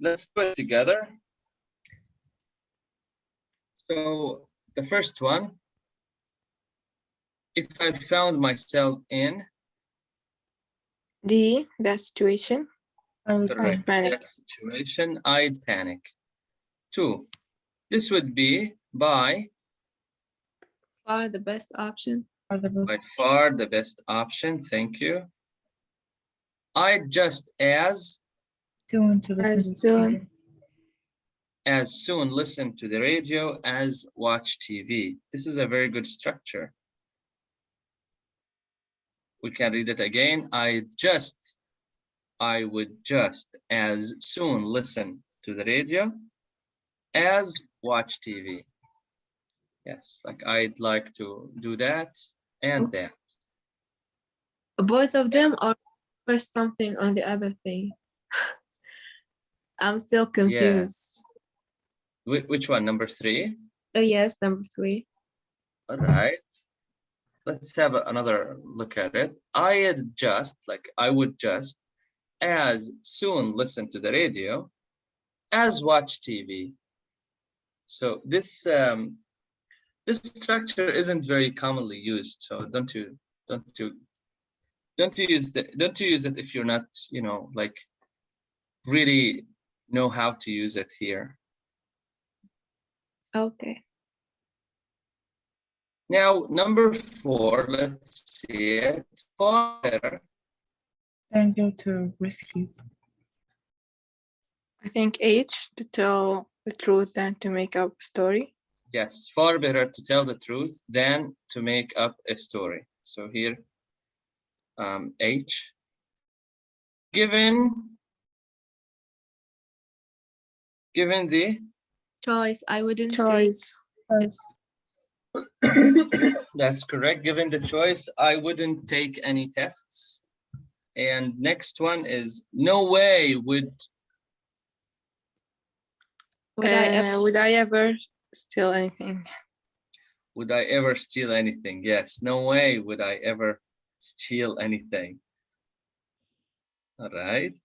Let's do it together. So the first one, if I found myself in that situation, correct, panic. that situation, I'd panic. 2, this would be by Far the best option. by far the best option. Thank you. I'd just as Soon to listen As to soon. soon listen to the radio as watch TV. This is a very good structure. We can read it again. I would just as soon listen to the radio as watch TV. Yes, like I'd like to do that and that. Both of them are first something on the other thing. I'm still confused. Yes. Which one? Number 3? Oh yes, number 3. All right. Let's have another look at it. I would just as soon listen to the radio as watch TV. So this this structure isn't very commonly used. So don't you use it if you're not, you know, like really know how to use it here. Okay. Now, number 4, let's see it. Far better. Then go to rescue. I think H, to tell the truth than to make up a story. Yes, far better to tell the truth than to make up a story. So here, H. Given the Choice, I wouldn't Choice. that's correct. Given the choice, I wouldn't take any tests. And next one is no way would I ever steal anything? Would I ever steal anything? Yes, no way would I ever steal anything. All right.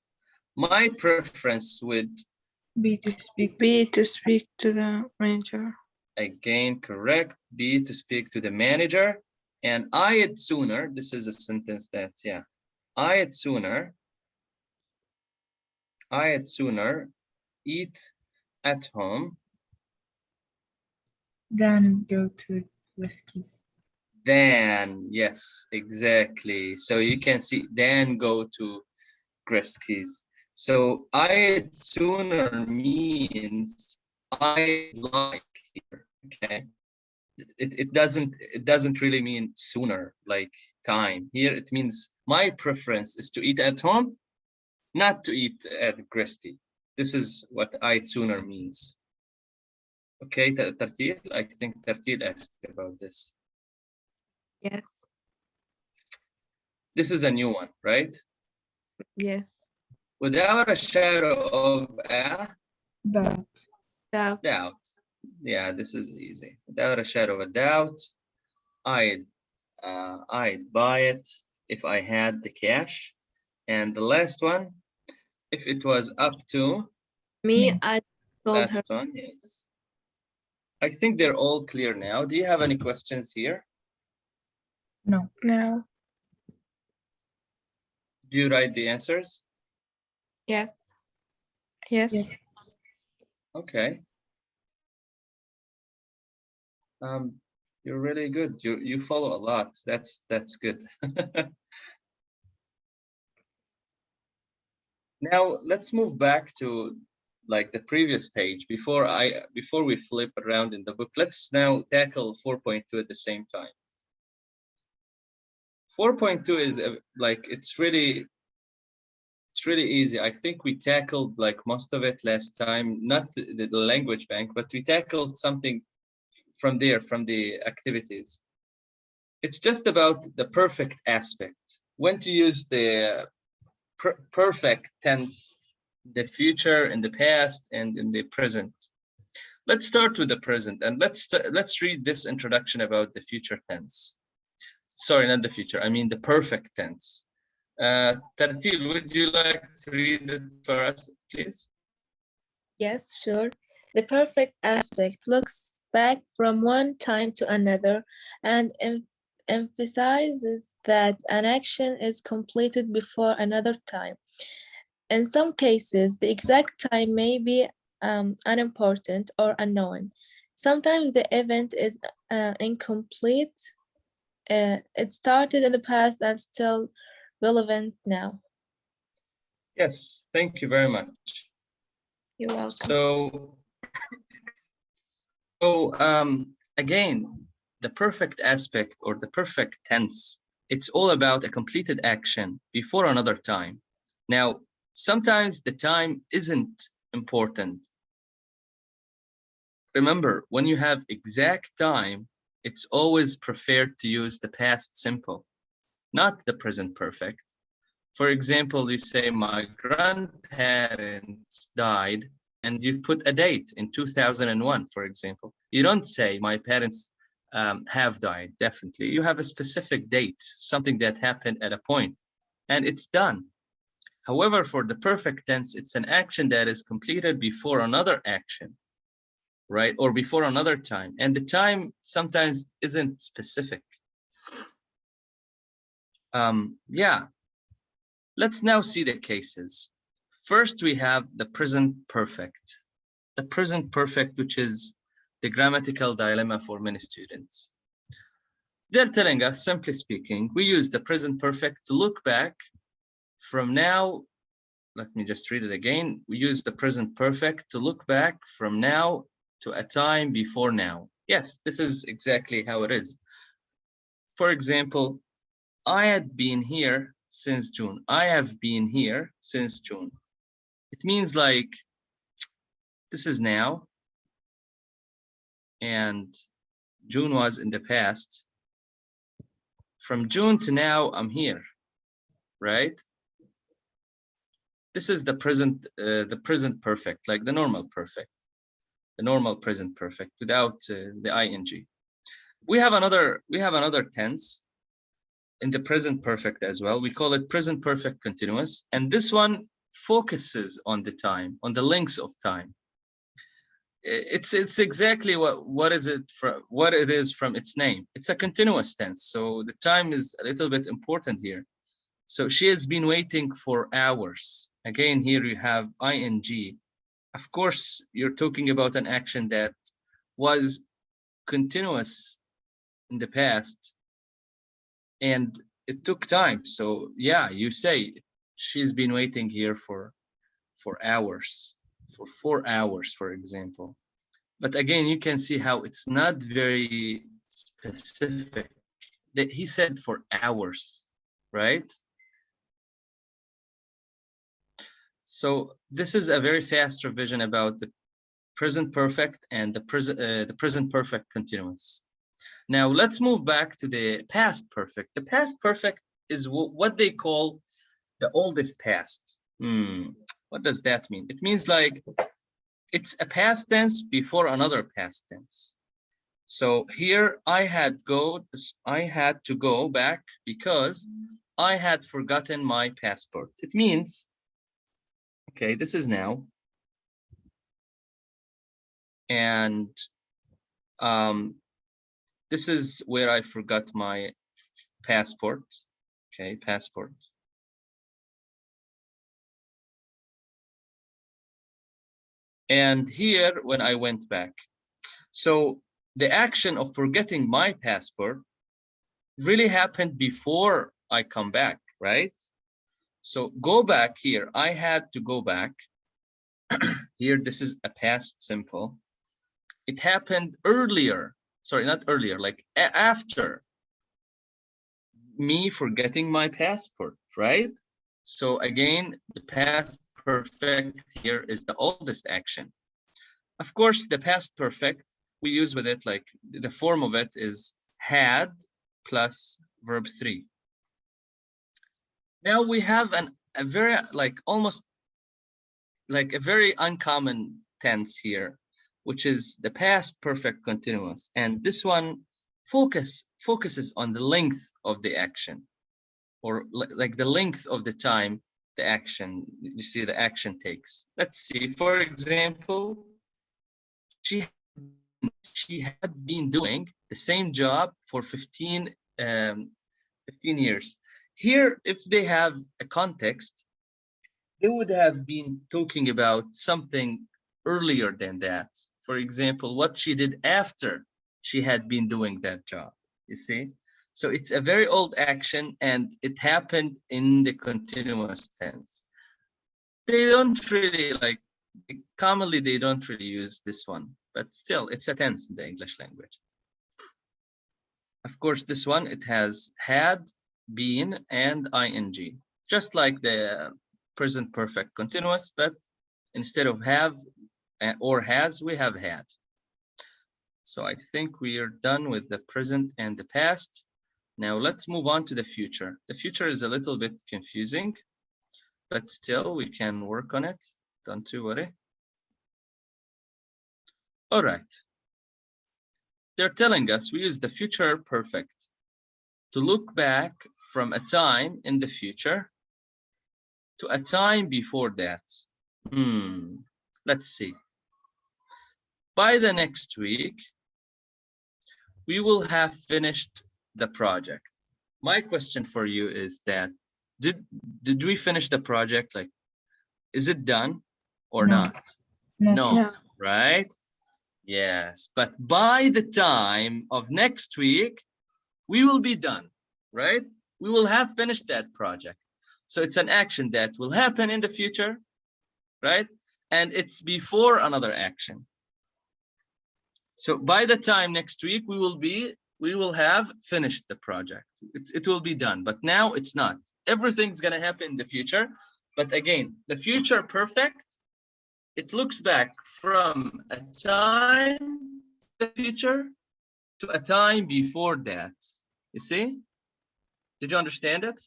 My preference would Be to speak to the manager. Again, correct. Be to speak to the manager. And I'd sooner, this is a sentence that, yeah. I'd sooner eat at home then go to rescues. Then, yes, exactly. So you can see, then go to Gretzky's. So I'd sooner means I'd like here. Okay. It doesn't really mean sooner, like time. Here it means my preference is to eat at home, not to eat at Gretzky. This is what I'd sooner means. Okay, Tartil, I think Tartil asked about this. Yes. This is a new one, right? Yes. Without a shadow of a doubt. Yeah, this is easy. Without a shadow of a doubt, I'd buy it if I had the cash. And the last one, if it was up to me, I told her. Last one, yes. I think they're all clear now. Do you have any questions here? No. No. Do you write the answers? Yes. Yes. Okay. You're really good. You follow a lot. That's good. Now let's move back to like the previous page before we flip around in the book. Let's now tackle 4.2 at the same time. 4.2 is like it's really easy. I think we tackled like most of it last time, not the language bank, but we tackled something from there, from the activities. It's just about the perfect aspect. When to use the perfect tense the future, in the past, and in the present. Let's start with the present, and let's read this introduction about the future tense. Sorry, not the future, I mean the perfect tense. Tartil, would you like to read it for us, please? Yes, sure. The perfect aspect looks back from one time to another and emphasizes that an action is completed before another time. In some cases, the exact time may be unimportant or unknown. Sometimes the event is incomplete. It started in the past and still relevant now. Yes, thank you very much. You're welcome. Again, the perfect aspect or the perfect tense, it's all about a completed action before another time. Now, sometimes the time isn't important. Remember, when you have exact time, it's always preferred to use the past simple, not the present perfect. For example, you say, my grandparents died, and you put a date in 2001, for example. You don't say, my parents have died, definitely. You have a specific date, something that happened at a point, and it's done. However, for the perfect tense, it's an action that is completed before another action, right? Or before another time. And the time sometimes isn't specific. Yeah. Let's now see the cases. First, we have the present perfect. The present perfect, which is the grammatical dilemma for many students. They're telling us, simply speaking, we use the present perfect to look back from now. Let me just read it again. We use the present perfect to look back from now to a time before now. Yes, this is exactly how it is. For example, I had been here since June. I have been here since June. It means like this is now, and June was in the past. From June to now, I'm here, right? This is the present perfect, like the normal perfect, the normal present perfect without the ing. We have another tense in the present perfect as well. We call it present perfect continuous, and this one focuses on the time, on the length of time. It's exactly what it is from its name. It's a continuous tense, so the time is a little bit important here. So she has been waiting for hours. Again, here you have ing. Of course, you're talking about an action that was continuous in the past, and it took time. So yeah, you say she's been waiting here for hours, for 4 hours, for example. But again, you can see how it's not very specific. That he said for hours, right? So this is a very fast revision about the present perfect and the present perfect continuous. Now let's move back to the past perfect. The past perfect is what they call the oldest past. What does that mean? It means like it's a past tense before another past tense. So here I had to go back because I had forgotten my passport. It means, okay, this is now, and this is where I forgot my passport. Okay, passport. And here when I went back. So the action of forgetting my passport really happened before I come back, right? So go back here. I had to go back. Here, this is a past simple. It happened earlier. Sorry, not earlier, like after me forgetting my passport, right? So again, the past perfect here is the oldest action. Of course, the past perfect, we use with it, like the form of it is had plus verb 3. Now we have a very, like almost like a very uncommon tense here, which is the past perfect continuous. And this one focuses on the length of the action, or like the length of the time the action, you see, the action takes. Let's see, for example, she had been doing the same job for 15 years. Here, if they have a context, they would have been talking about something earlier than that. For example, what she did after she had been doing that job, you see? So it's a very old action, and it happened in the continuous tense. They don't really commonly they don't really use this one, but still it's a tense in the English language. Of course, this one, it has had, been, and ing, just like the present perfect continuous, but instead of have or has, we have had. So I think we are done with the present and the past. Now let's move on to the future. The future is a little bit confusing, but still we can work on it. Don't you worry. All right. They're telling us we use the future perfect to look back from a time in the future to a time before that. Let's see. By the next week, we will have finished the project. My question for you is that, did we finish the project? Like, is it done or not? No, right? Yes, but by the time of next week, we will be done, right? We will have finished that project. So it's an action that will happen in the future, right? And it's before another action. So by the time next week, we will have finished the project. It will be done, but now it's not. Everything's gonna happen in the future. But again, the future perfect, it looks back from a time in the future to a time before that. You see? Did you understand it?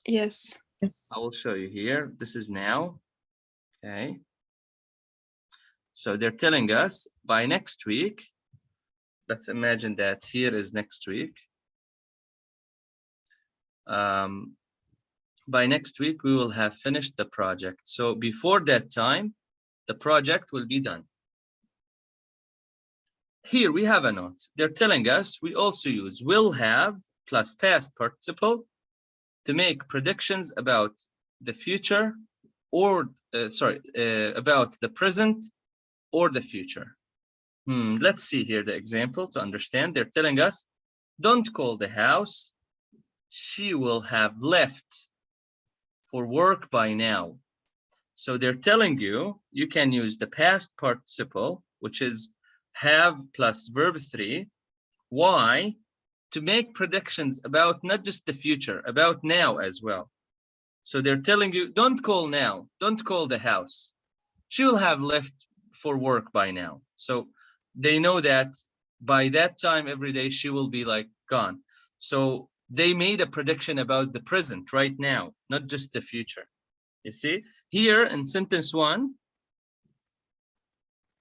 Yes. I will show you here. This is now. Okay. So they're telling us by next week, let's imagine that here is next week. By next week, we will have finished the project. So before that time, the project will be done. Here we have a note. They're telling us we also use will have plus past participle to make predictions about the future or, about the present or the future. Let's see here the example to understand. They're telling us, don't call the house. She will have left for work by now. So they're telling you, you can use the past participle, which is have plus verb 3. Why? To make predictions about not just the future, about now as well. So they're telling you, don't call now, don't call the house. She will have left for work by now. So they know that by that time every day she will be like gone. So they made a prediction about the present right now, not just the future. You see, here in sentence 1,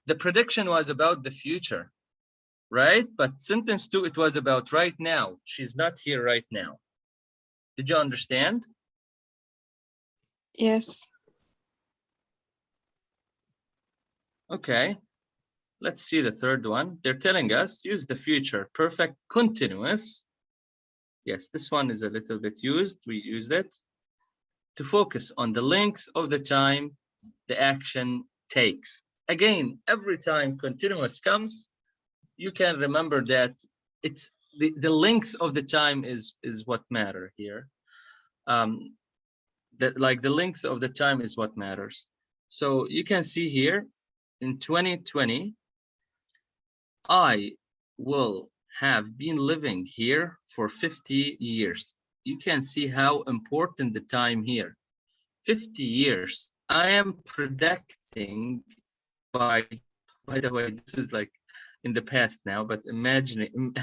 the prediction was about the future, right? But sentence 2, it was about right now. She's not here right now. Did you understand? Yes. Okay. Let's see the third one. They're telling us use the future perfect continuous. Yes, this one is a little bit used. We used it to focus on the length of the time the action takes. Again, every time continuous comes, you can remember that it's the length of the time is what matter here. The length of the time is what matters. So you can see here in 2020, I will have been living here for 50 years. You can see how important the time here. 50 years. I am predicting by the way, this is like in the past now, but imagine,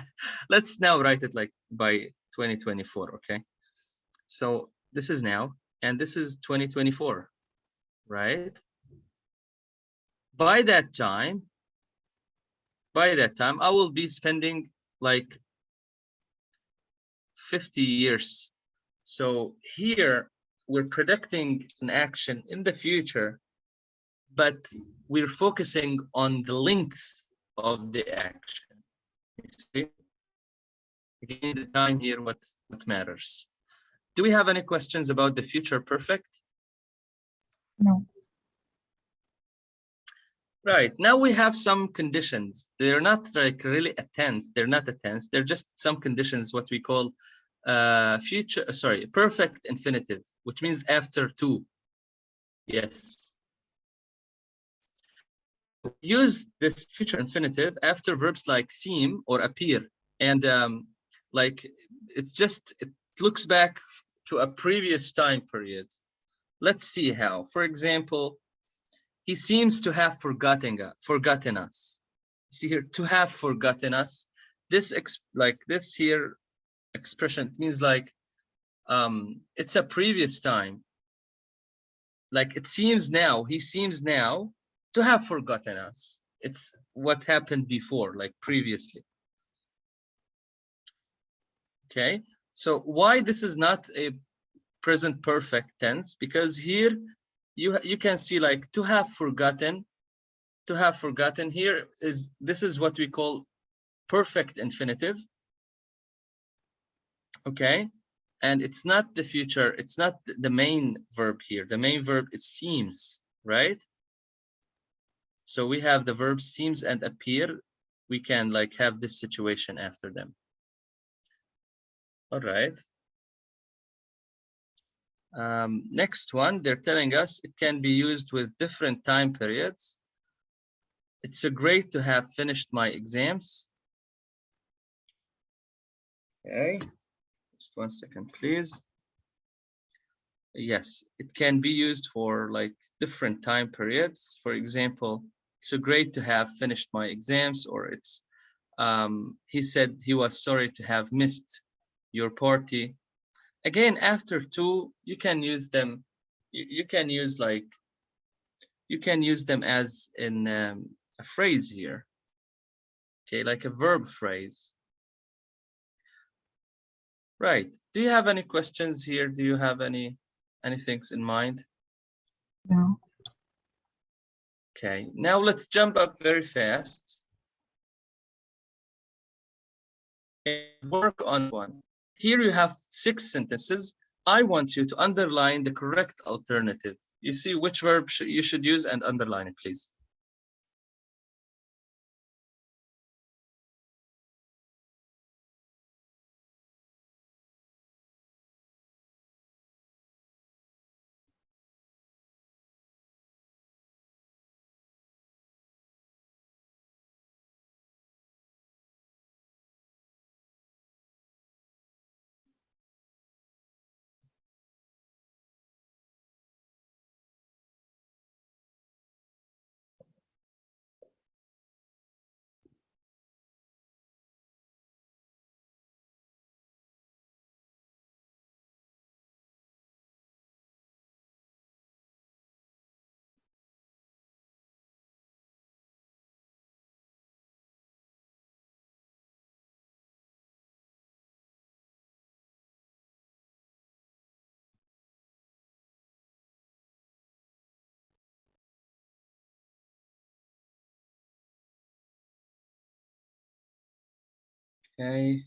let's now write it like by 2024, okay? So this is now, and this is 2024, right? By that time, I will be spending like 50 years. So here we're predicting an action in the future, but we're focusing on the length of the action. You see? Again, the time here, what matters. Do we have any questions about the future perfect? No. Right, now we have some conditions. They're not like really a tense. They're not a tense. They're just some conditions, what we call perfect infinitive, which means after two. Yes. Use this future infinitive after verbs like seem or appear. And like it looks back to a previous time period. Let's see how. For example, he seems to have forgotten us. See here, to have forgotten us. This here expression means like it's a previous time. Like it seems now, he seems now to have forgotten us. It's what happened before, like previously. Okay, so why this is not a present perfect tense? Because here you can see like to have forgotten here this is what we call perfect infinitive. Okay, and it's not the future, it's not the main verb here. The main verb is seems, right? So we have the verbs seems and appear. We can like have this situation after them. All right. Next one, they're telling us it can be used with different time periods. It's great to have finished my exams. Okay, just 1 second, please. Yes, it can be used for like different time periods. For example, it's great to have finished my exams, or it's he said he was sorry to have missed your party. Again, after two, you can use them. You can use them as in a phrase here. Okay, like a verb phrase. Right. Do you have any questions here? Do you have any things in mind? No. Okay, now let's jump up very fast. Work on one. Here you have 6 sentences. I want you to underline the correct alternative. You see which verb you should use and underline it, please. Okay.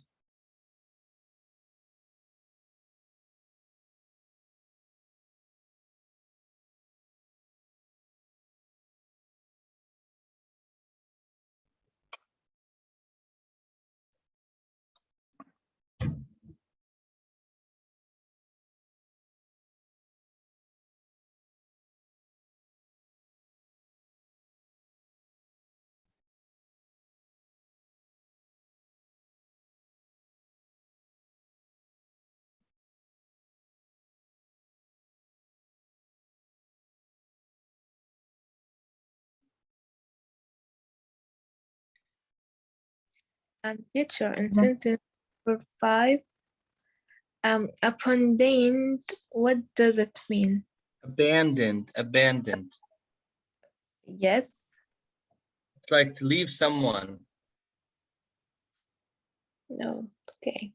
Teacher, in sentence number 5, abundant, what does it mean? Abandoned, abandoned. Yes. It's like to leave someone. No. Okay.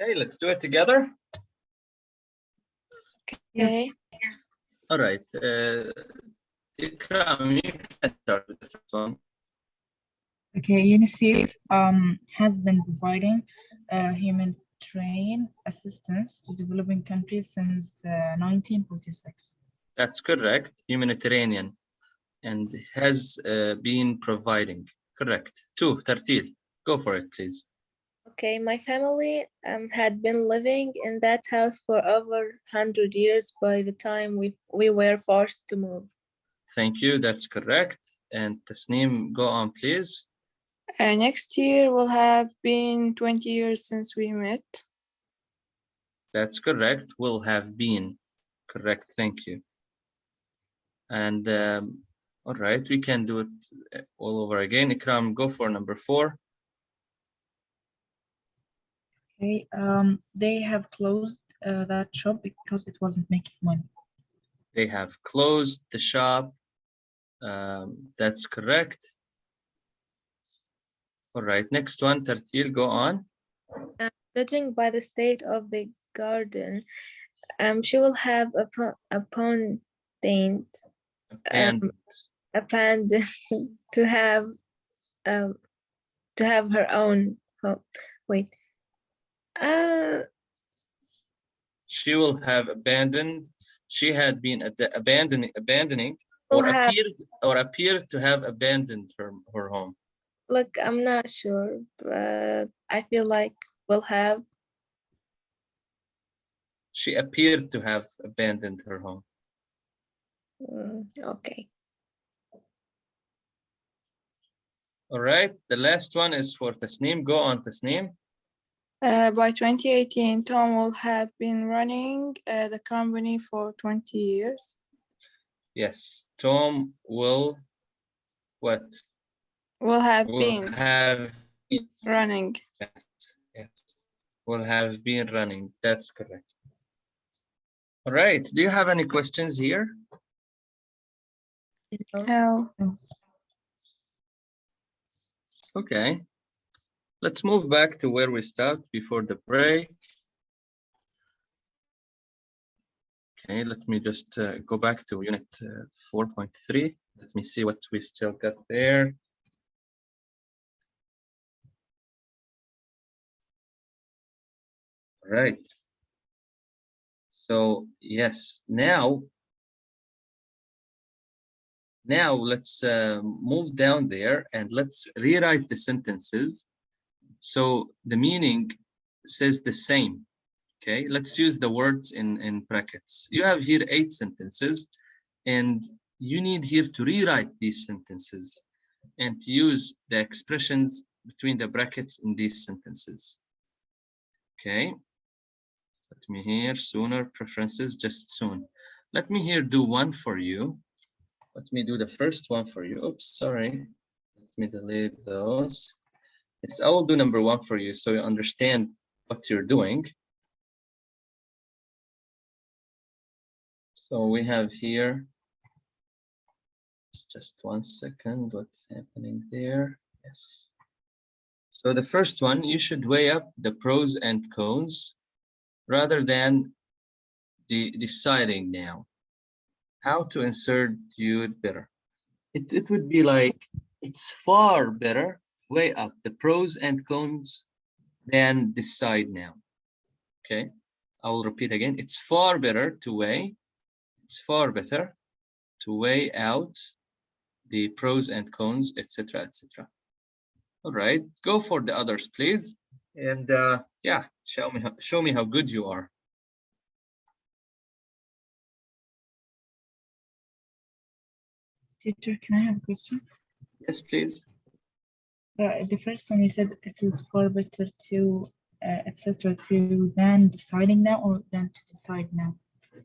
Okay, let's do it together. Okay. All right. Ikram, you can start with the first one. Okay, UNICEF has been providing humanitarian assistance to developing countries since 1946. That's correct. Humanitarian, and has been providing. Correct. 2, Tartil. Go for it, please. Okay, my family had been living in that house for over 100 years by the time we were forced to move. Thank you. That's correct. And Tasneem, go on, please. Next year will have been 20 years since we met. That's correct. Will have been. Correct. Thank you. And all right, we can do it all over again. Ikram, go for number 4. Okay, they have closed that shop because it wasn't making money. They have closed the shop. That's correct. All right, next one, Tartil, go on. Judging by the state of the garden, she will have abandoned to have her own home. Wait. She will have abandoned. She had been abandoning Will or appeared to have abandoned her home. Look, I'm not sure, but I feel like will have. She appeared to have abandoned her home. Okay. All right, the last one is for Tasneem. Go on, Tasneem. By 2018, Tom will have been running the company for 20 years. Yes, Tom will what? Will have been running. Yes, will have been running. That's correct. All right, do you have any questions here? No. Okay, let's move back to where we start before the break. Okay, let me just go back to unit 4.3. Let me see what we still got there. All right. So yes, now let's move down there and let's rewrite the sentences. So the meaning says the same. Okay, let's use the words in brackets. You have here 8 sentences, and you need here to rewrite these sentences and to use the expressions between the brackets in these sentences. Okay, let me here sooner preferences, just soon. Let me here do one for you. Let me do the first one for you. Oops, sorry. Let me delete those. Yes, I will do number 1 for you so you understand what you're doing. So we have here, just 1 second, what's happening there? Yes. So the first one, you should weigh up the pros and cons rather than deciding now how to insert you better. It would be like, it's far better, weigh up the pros and cons than decide now. Okay, I will repeat again. It's far better to weigh. It's far better to weigh out the pros and cons, etc., etc. All right, go for the others, please, and yeah, show me how good you are. Teacher, can I have a question? Yes, please. The first one you said it is far better to etc. to then deciding now or then to decide now?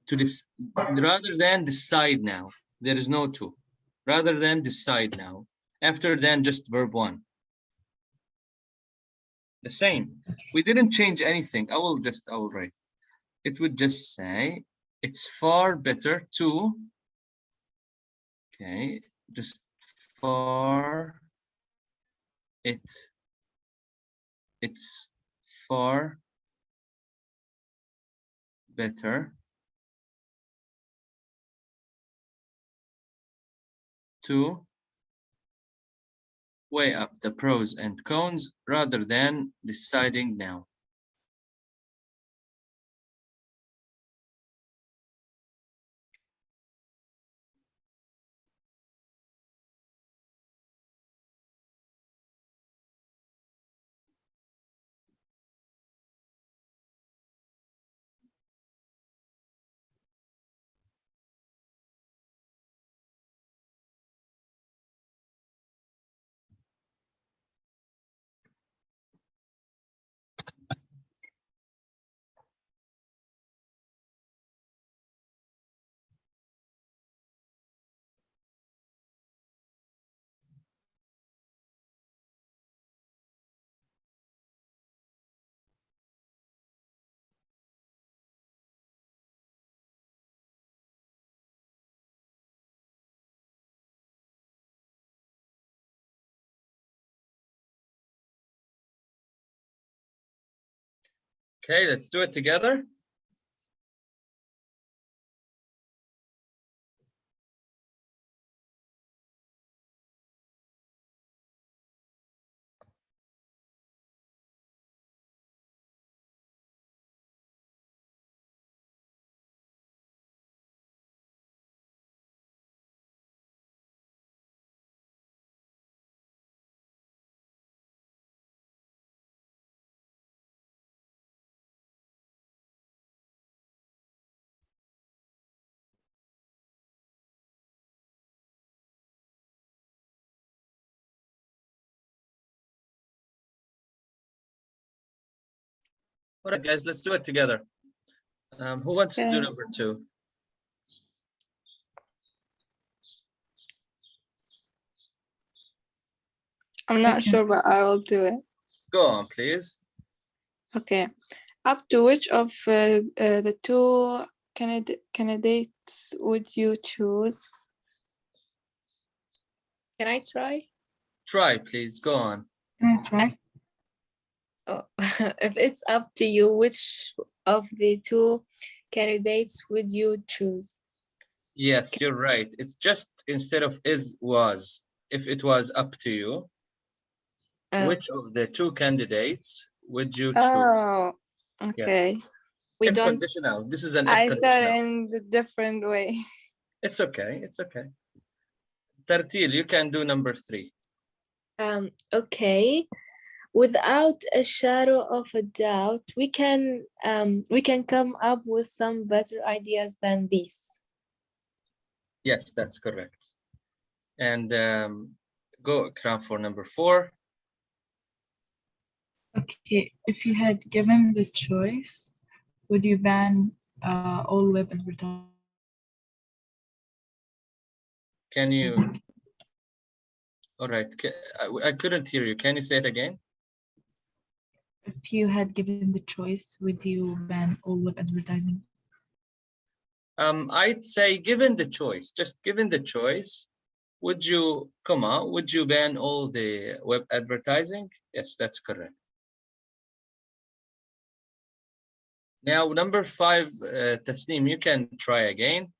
To this, rather than decide now. There is no to. Rather than decide now. After then, just verb 1. The same. We didn't change anything. I will write it. It would just say, it's far better to, okay, just far, it's far better to weigh up the pros and cons rather than deciding now. Okay, let's do it together. All right, guys, let's do it together. Who wants to do number 2? I'm not sure, but I will do it. Go on, please. Okay. Up to which of the two candidates would you choose? Can I try? Try, please. Go on. Can I try? Oh, if it's up to you, which of the two candidates would you choose? Yes, you're right. It's just instead of is, was. If it was up to you, which of the two candidates would you choose? Oh, okay. Yes. We If don't. conditional. This is an if I thought conditional. in the different way. It's okay. It's okay. Tartil, you can do number 3. Okay. Without a shadow of a doubt, we can come up with some better ideas than these. Yes, that's correct. And go, Ikram, for number 4. Okay, if you had given the choice, would you ban all web advertising? Can you? All right. I couldn't hear you. Can you say it again? If you had given the choice, would you ban all web advertising? I'd say given the choice, just given the choice, would you ban all the web advertising? Yes, that's correct. Now, number 5, Tasneem, you can try again.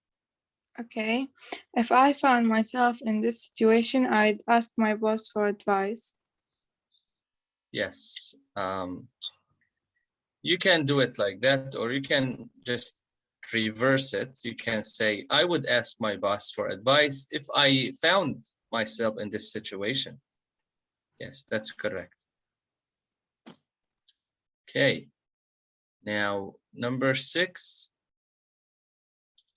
Okay. If I found myself in this situation, I'd ask my boss for advice. Yes. You can do it like that, or you can just reverse it. You can say, I would ask my boss for advice if I found myself in this situation. Yes, that's correct. Okay. Now, number 6,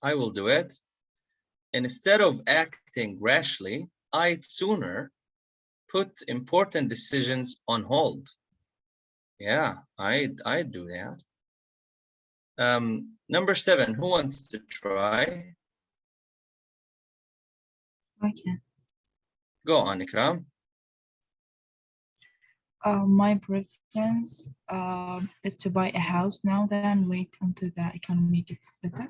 I will do it. Instead of acting rashly, I'd sooner put important decisions on hold. Yeah, I'd do that. Number 7, who wants to try? I can. Go on, Ikram. My preference is to buy a house now, then wait until the economy gets better.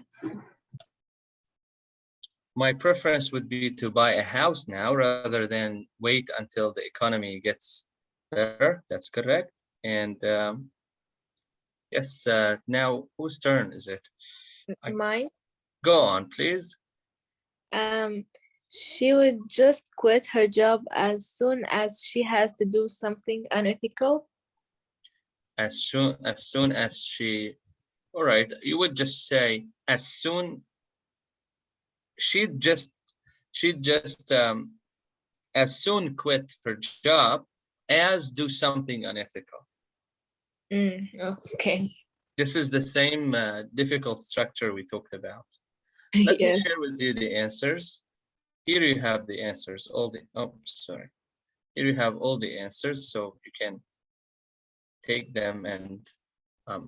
My preference would be to buy a house now rather than wait until the economy gets better. That's correct. And yes, now whose turn is it? Mine. Go on, please. She would just quit her job as soon as she has to do something unethical. As soon as she, all right, you would just say as soon. She'd just as soon quit her job as do something unethical. Okay. This is the same difficult structure we talked about. Let me Yes. share with you the answers. Here you have the answers, Here you have all the answers, so you can take them, and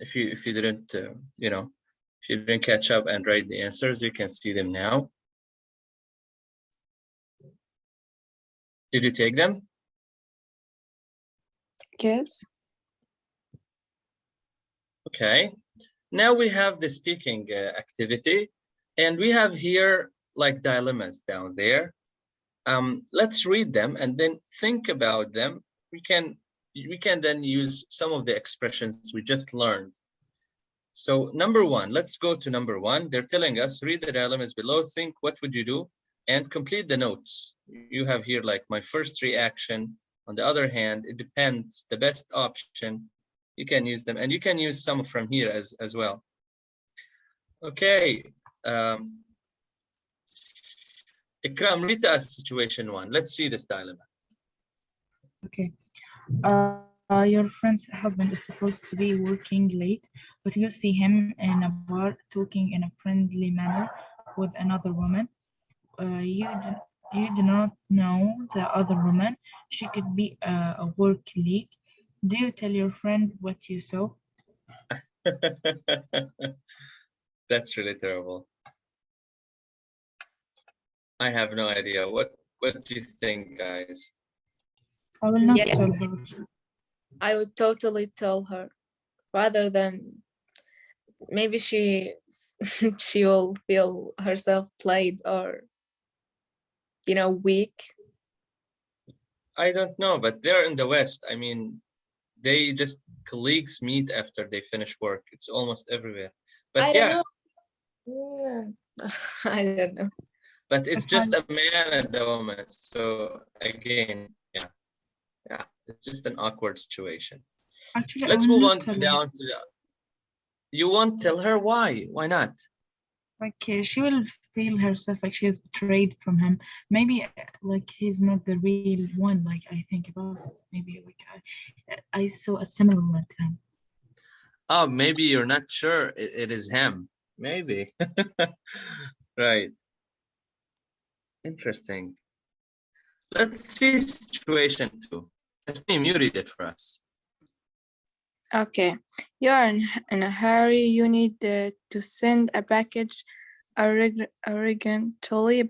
if you didn't if you didn't catch up and write the answers, you can see them now. Did you take them? Yes. Okay. Now we have the speaking activity, and we have here like dilemmas down there. Let's read them and then think about them. We can then use some of the expressions we just learned. So number 1, let's go to number 1. They're telling us, read the dilemmas below, think what would you do, and complete the notes. You have here like my first reaction. On the other hand, it depends, the best option. You can use them, and you can use some from here as well. Okay. Ikram, read us situation 1. Let's see this dilemma. Okay. Your friend's husband is supposed to be working late, but you see him in a bar talking in a friendly manner with another woman. You do not know the other woman. She could be a work colleague. Do you tell your friend what you saw? That's really terrible. I have no idea. What do you think, guys? I will not tell her. I would totally tell her, rather than maybe she will feel herself played or weak. I don't know, but they're in the West. I mean, they just colleagues meet after they finish work. It's almost everywhere. But I yeah, don't know. I don't know. but it's just a man and a woman. So again, yeah, it's just an awkward situation. Actually, let's move on down to the. You won't tell her why? Why not? Like she will feel herself like she is betrayed from him. Maybe like he's not the real one. Like I think about it. Maybe like I saw a similar one to him. Oh, maybe you're not sure it is him. Maybe. Right. Interesting. Let's see situation 2. Tasneem, you read it for us. Okay. You are in a hurry. You need to send a package urgently,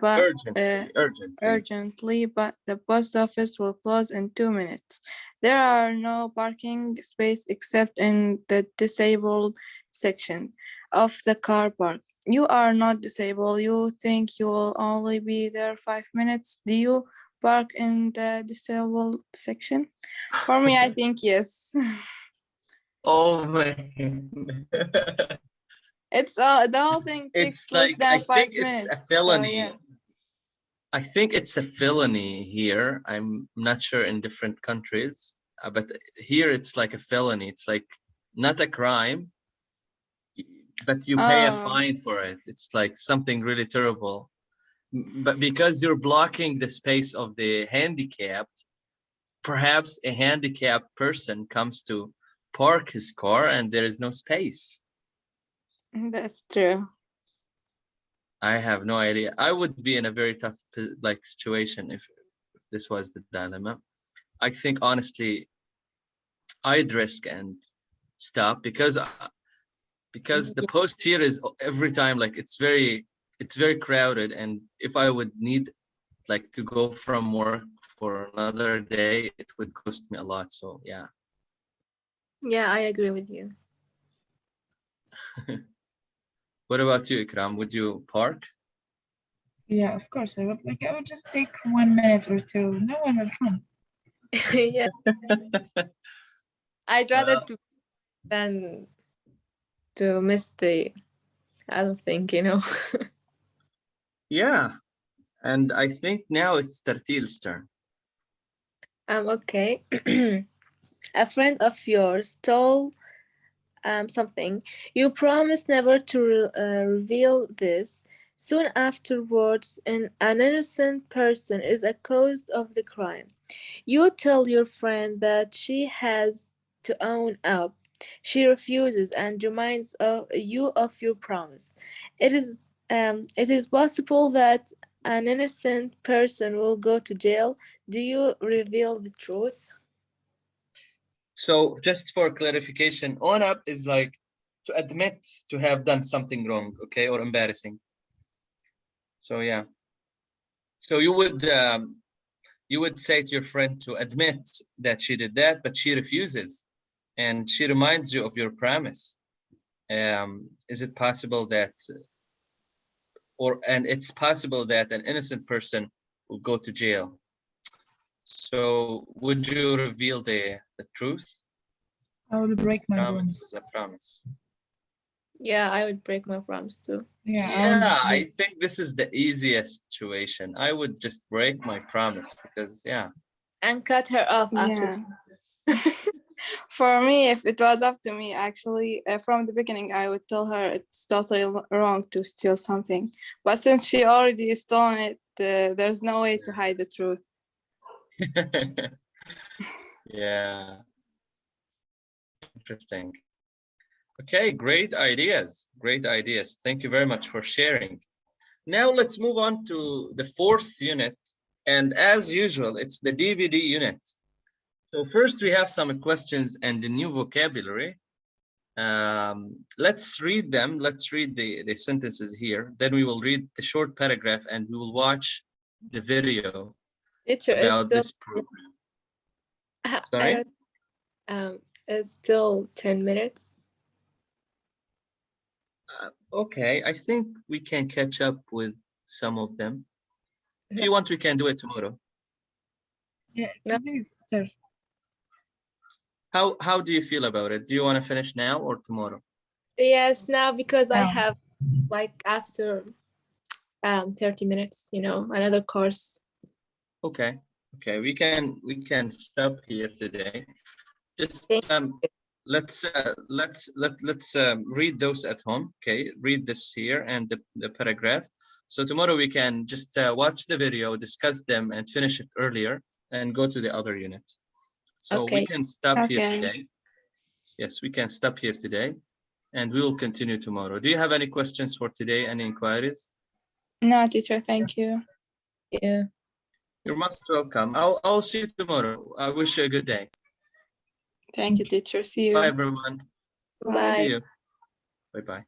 but the post office will close in 2 minutes. There are no parking space except in the disabled section of the car park. You are not disabled. You think you will only be there 5 minutes. Do you park in the disabled section? For me, I think yes. Oh my. It's the whole thing takes less than 5 minutes. It's a felony. So, yeah. I think it's a felony here. I'm not sure in different countries, but here it's like a felony. It's like not a crime, but you pay a fine for it. It's like something really terrible. But because you're blocking the space of the handicapped, perhaps a handicapped person comes to park his car and there is no space. That's true. I have no idea. I would be in a very tough situation if this was the dilemma. I think honestly, I'd risk and stop because the post here is every time like it's very crowded, and if I would need like to go from work for another day, it would cost me a lot. So yeah. Yeah, I agree with you. What about you, Ikram? Would you park? Yeah, of course I would. Like, I would just take 1 minute or two. No one will come. Yeah. I'd rather to than to miss the other thing, you know. Yeah, and I think now it's Tartil's turn. Okay. A friend of yours stole something. You promised never to reveal this. Soon afterwards, an innocent person is accused of the crime. You tell your friend that she has to own up. She refuses and reminds you of your promise. It is possible that an innocent person will go to jail. Do you reveal the truth? So just for clarification, own up is like to admit to have done something wrong, okay, or embarrassing. So yeah. So you would say to your friend to admit that she did that, but she refuses, and she reminds you of your promise. Is it possible that, and it's possible that an innocent person will go to jail? So would you reveal the truth? I will break my Promise promise. is a promise. Yeah, I would break my promise too. Yeah, I think this is the easiest situation. I would just break my promise because, yeah. And cut her off after. Yeah. For me, if it was up to me, actually, from the beginning, I would tell her it's totally wrong to steal something. But since she already stolen it, there's no way to hide the truth. Yeah. Interesting. Okay, great ideas. Great ideas. Thank you very much for sharing. Now let's move on to the fourth unit. And as usual, it's the DVD unit. So first we have some questions and the new vocabulary. Let's read them. Let's read the sentences here. Then we will read the short paragraph and we will watch the video about this program. Sorry? It's still 10 minutes. Okay, I think we can catch up with some of them. If you want, we can do it tomorrow. Yeah, today, sir. How do you feel about it? Do you want to finish now or tomorrow? Yes, now because I have like after 30 minutes, you know, another course. Okay. Okay, we can stop here today. Just let's read those at home. Okay, read this here and the paragraph. So tomorrow we can just watch the video, discuss them, and finish it earlier, and go to the other unit. So we can stop here today. Yes, we can stop here today, and we will continue tomorrow. Do you have any questions for today? Any inquiries? No, teacher, thank you. Yeah. You're most welcome. I'll see you tomorrow. I wish you a good day. Thank you, teacher. See you. Bye, everyone. Bye. See you. Bye-bye.